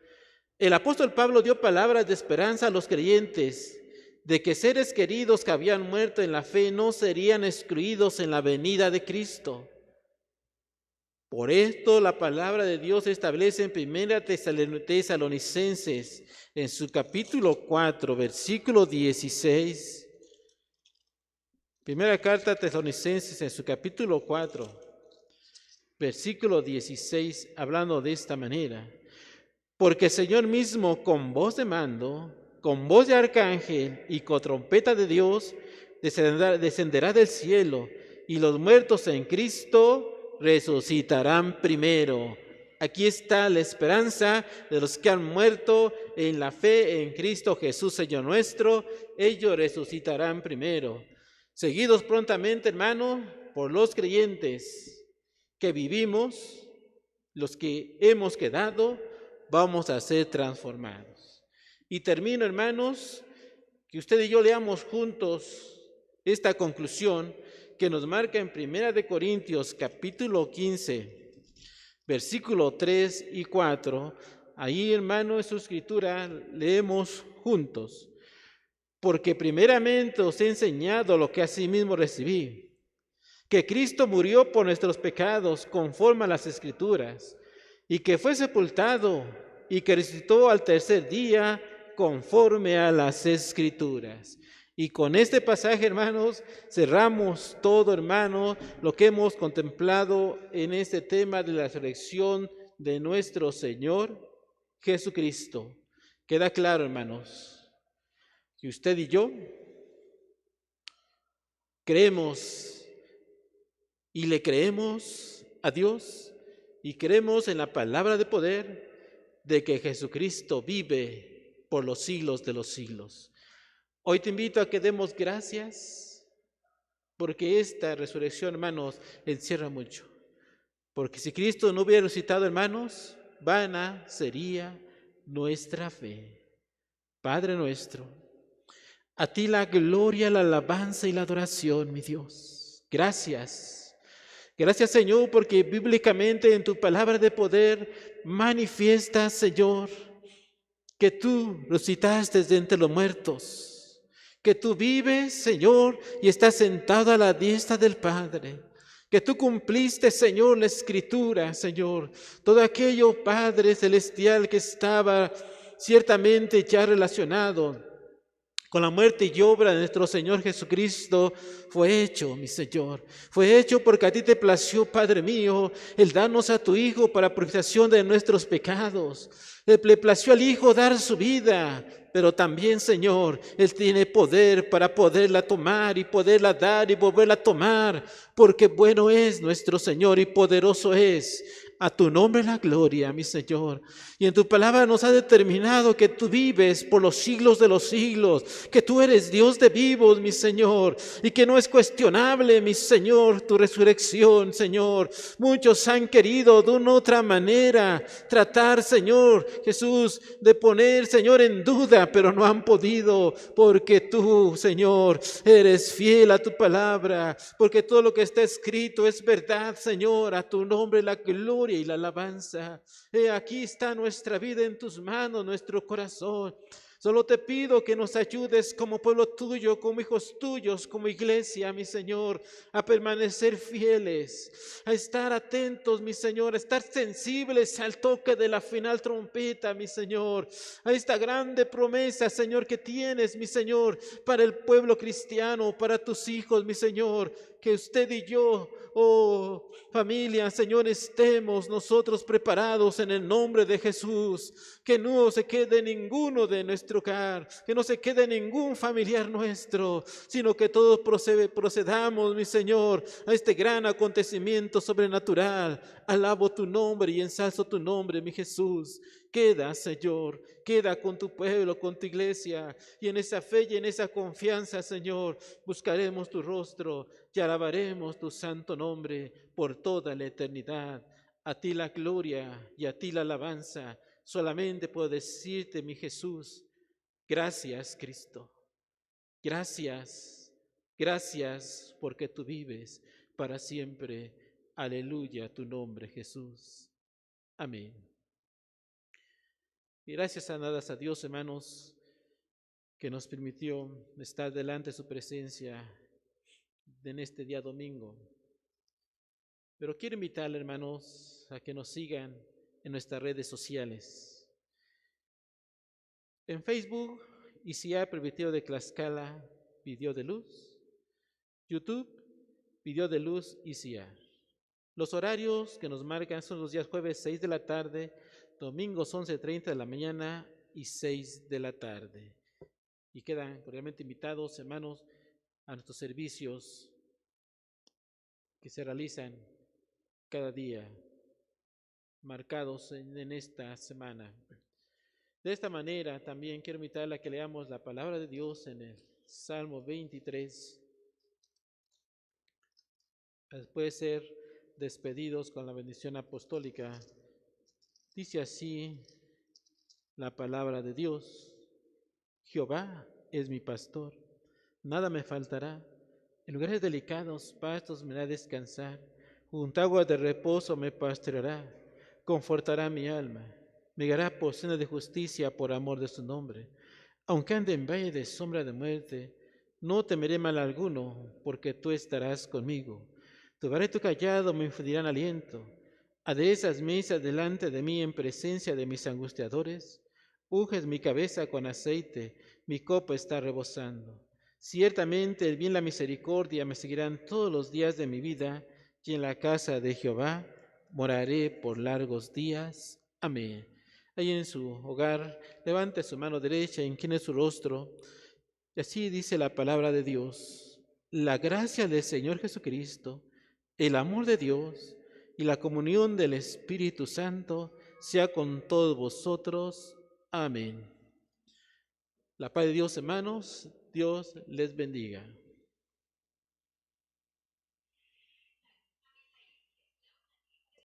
El apóstol Pablo dio palabras de esperanza a los creyentes de que seres queridos que habían muerto en la fe no serían excluidos en la venida de Cristo. Por esto la palabra de Dios establece en 1 Tesalonicenses, en su capítulo 4, versículo 16. Primera carta a Tesalonicenses, en su capítulo 4, versículo 16, hablando de esta manera: porque el Señor mismo, con voz de mando, con voz de arcángel y con trompeta de Dios, descenderá del cielo, y los muertos en Cristo resucitarán primero. Aquí está la esperanza de los que han muerto en la fe en Cristo Jesús, Señor nuestro. Ellos resucitarán primero. Seguidos prontamente, hermano, por los creyentes que vivimos, los que hemos quedado, vamos a ser transformados. Y termino, hermanos, que usted y yo leamos juntos esta conclusión que nos marca en 1 Corintios capítulo 15, versículo 3 y 4. Ahí, hermano, en su escritura leemos juntos: porque primeramente os he enseñado lo que asimismo recibí, que Cristo murió por nuestros pecados conforme a las Escrituras, y que fue sepultado y que resucitó al tercer día conforme a las Escrituras. Y con este pasaje, hermanos, cerramos todo, hermano, lo que hemos contemplado en este tema de la resurrección de nuestro Señor Jesucristo. Queda claro, hermanos, que usted y yo creemos y le creemos a Dios y creemos en la palabra de poder de que Jesucristo vive por los siglos de los siglos. Hoy te invito a que demos gracias porque esta resurrección, hermanos, encierra mucho. Porque si Cristo no hubiera resucitado, hermanos, vana sería nuestra fe. Padre nuestro, a ti la gloria, la alabanza y la adoración, mi Dios. Gracias. Gracias, Señor, porque bíblicamente en tu palabra de poder manifiestas, Señor, que tú resucitaste de entre los muertos, que tú vives, Señor, y estás sentado a la diestra del Padre, que tú cumpliste, Señor, la Escritura, Señor, todo aquello, Padre celestial, que estaba ciertamente ya relacionado Con la muerte y obra de nuestro Señor Jesucristo fue hecho, mi Señor. Fue hecho porque a ti te plació, Padre mío, el darnos a tu Hijo para purificación de nuestros pecados. Le plació al Hijo dar su vida, pero también, Señor, Él tiene poder para poderla tomar y poderla dar y volverla a tomar, porque bueno es nuestro Señor y poderoso es. A tu nombre la gloria, mi Señor. Y en tu palabra nos ha determinado que tú vives por los siglos de los siglos, que tú eres Dios de vivos, mi Señor, y que no es cuestionable, mi Señor, tu resurrección, Señor. Muchos han querido de una u otra manera tratar, Señor Jesús, de poner, Señor, en duda, pero no han podido, porque tú, Señor, eres fiel a tu palabra, porque todo lo que está escrito es verdad, Señor. A tu nombre la gloria y la alabanza. Aquí está nuestra vida en tus manos, nuestro corazón. Solo te pido que nos ayudes como pueblo tuyo, como hijos tuyos, como iglesia, mi Señor, a permanecer fieles, a estar atentos, mi Señor, a estar sensibles al toque de la final trompeta, mi Señor, a esta grande promesa, Señor, que tienes, mi Señor, para el pueblo cristiano, para tus hijos, mi Señor, que usted y yo, oh familia, Señor, estemos nosotros preparados en el nombre de Jesús, que no se quede ninguno de nuestro hogar, que no se quede ningún familiar nuestro, sino que todos procedamos, mi Señor, a este gran acontecimiento sobrenatural. Alabo tu nombre y ensalzo tu nombre, mi Jesús. Queda, Señor, queda con tu pueblo, con tu iglesia, y en esa fe y en esa confianza, Señor, buscaremos tu rostro y alabaremos tu santo nombre por toda la eternidad. A ti la gloria y a ti la alabanza. Solamente puedo decirte, mi Jesús, gracias, Cristo. Gracias, gracias porque tú vives para siempre. Aleluya, tu nombre, Jesús. Amén. Y gracias a Dios, hermanos, que nos permitió estar delante de su presencia en este día domingo. Pero quiero invitarle, hermanos, a que nos sigan en nuestras redes sociales. En Facebook, ICA Presbiterio de Tlaxcala, Video de Luz. YouTube, Video de Luz ICA. Los horarios que nos marcan son los días jueves 6 de la tarde, domingos 11:30 de la mañana y 6 de la tarde. Y quedan cordialmente invitados, hermanos, a nuestros servicios que se realizan cada día, marcados en esta semana. De esta manera, también quiero invitarla a que leamos la palabra de Dios en el Salmo 23. Después de ser despedidos con la bendición apostólica, dice así la palabra de Dios: Jehová es mi pastor, nada me faltará. En lugares delicados pastos me hará descansar, junto a aguas de reposo me pastoreará, confortará mi alma, me guiará por sendas de justicia por amor de su nombre. Aunque ande en valle de sombra de muerte, no temeré mal alguno, porque tú estarás conmigo. Tu vara y tu callado me infundirán aliento. Aderezas mesas delante de mí en presencia de mis angustiadores. Unges mi cabeza con aceite, mi copa está rebosando. Ciertamente el bien y la misericordia me seguirán todos los días de mi vida, y en la casa de Jehová moraré por largos días. Amén. Ahí en su hogar, levante su mano derecha, incline su rostro, y así dice la palabra de Dios: la gracia del Señor Jesucristo, el amor de Dios y la comunión del Espíritu Santo sea con todos vosotros. Amén. La paz de Dios, hermanos, Dios les bendiga.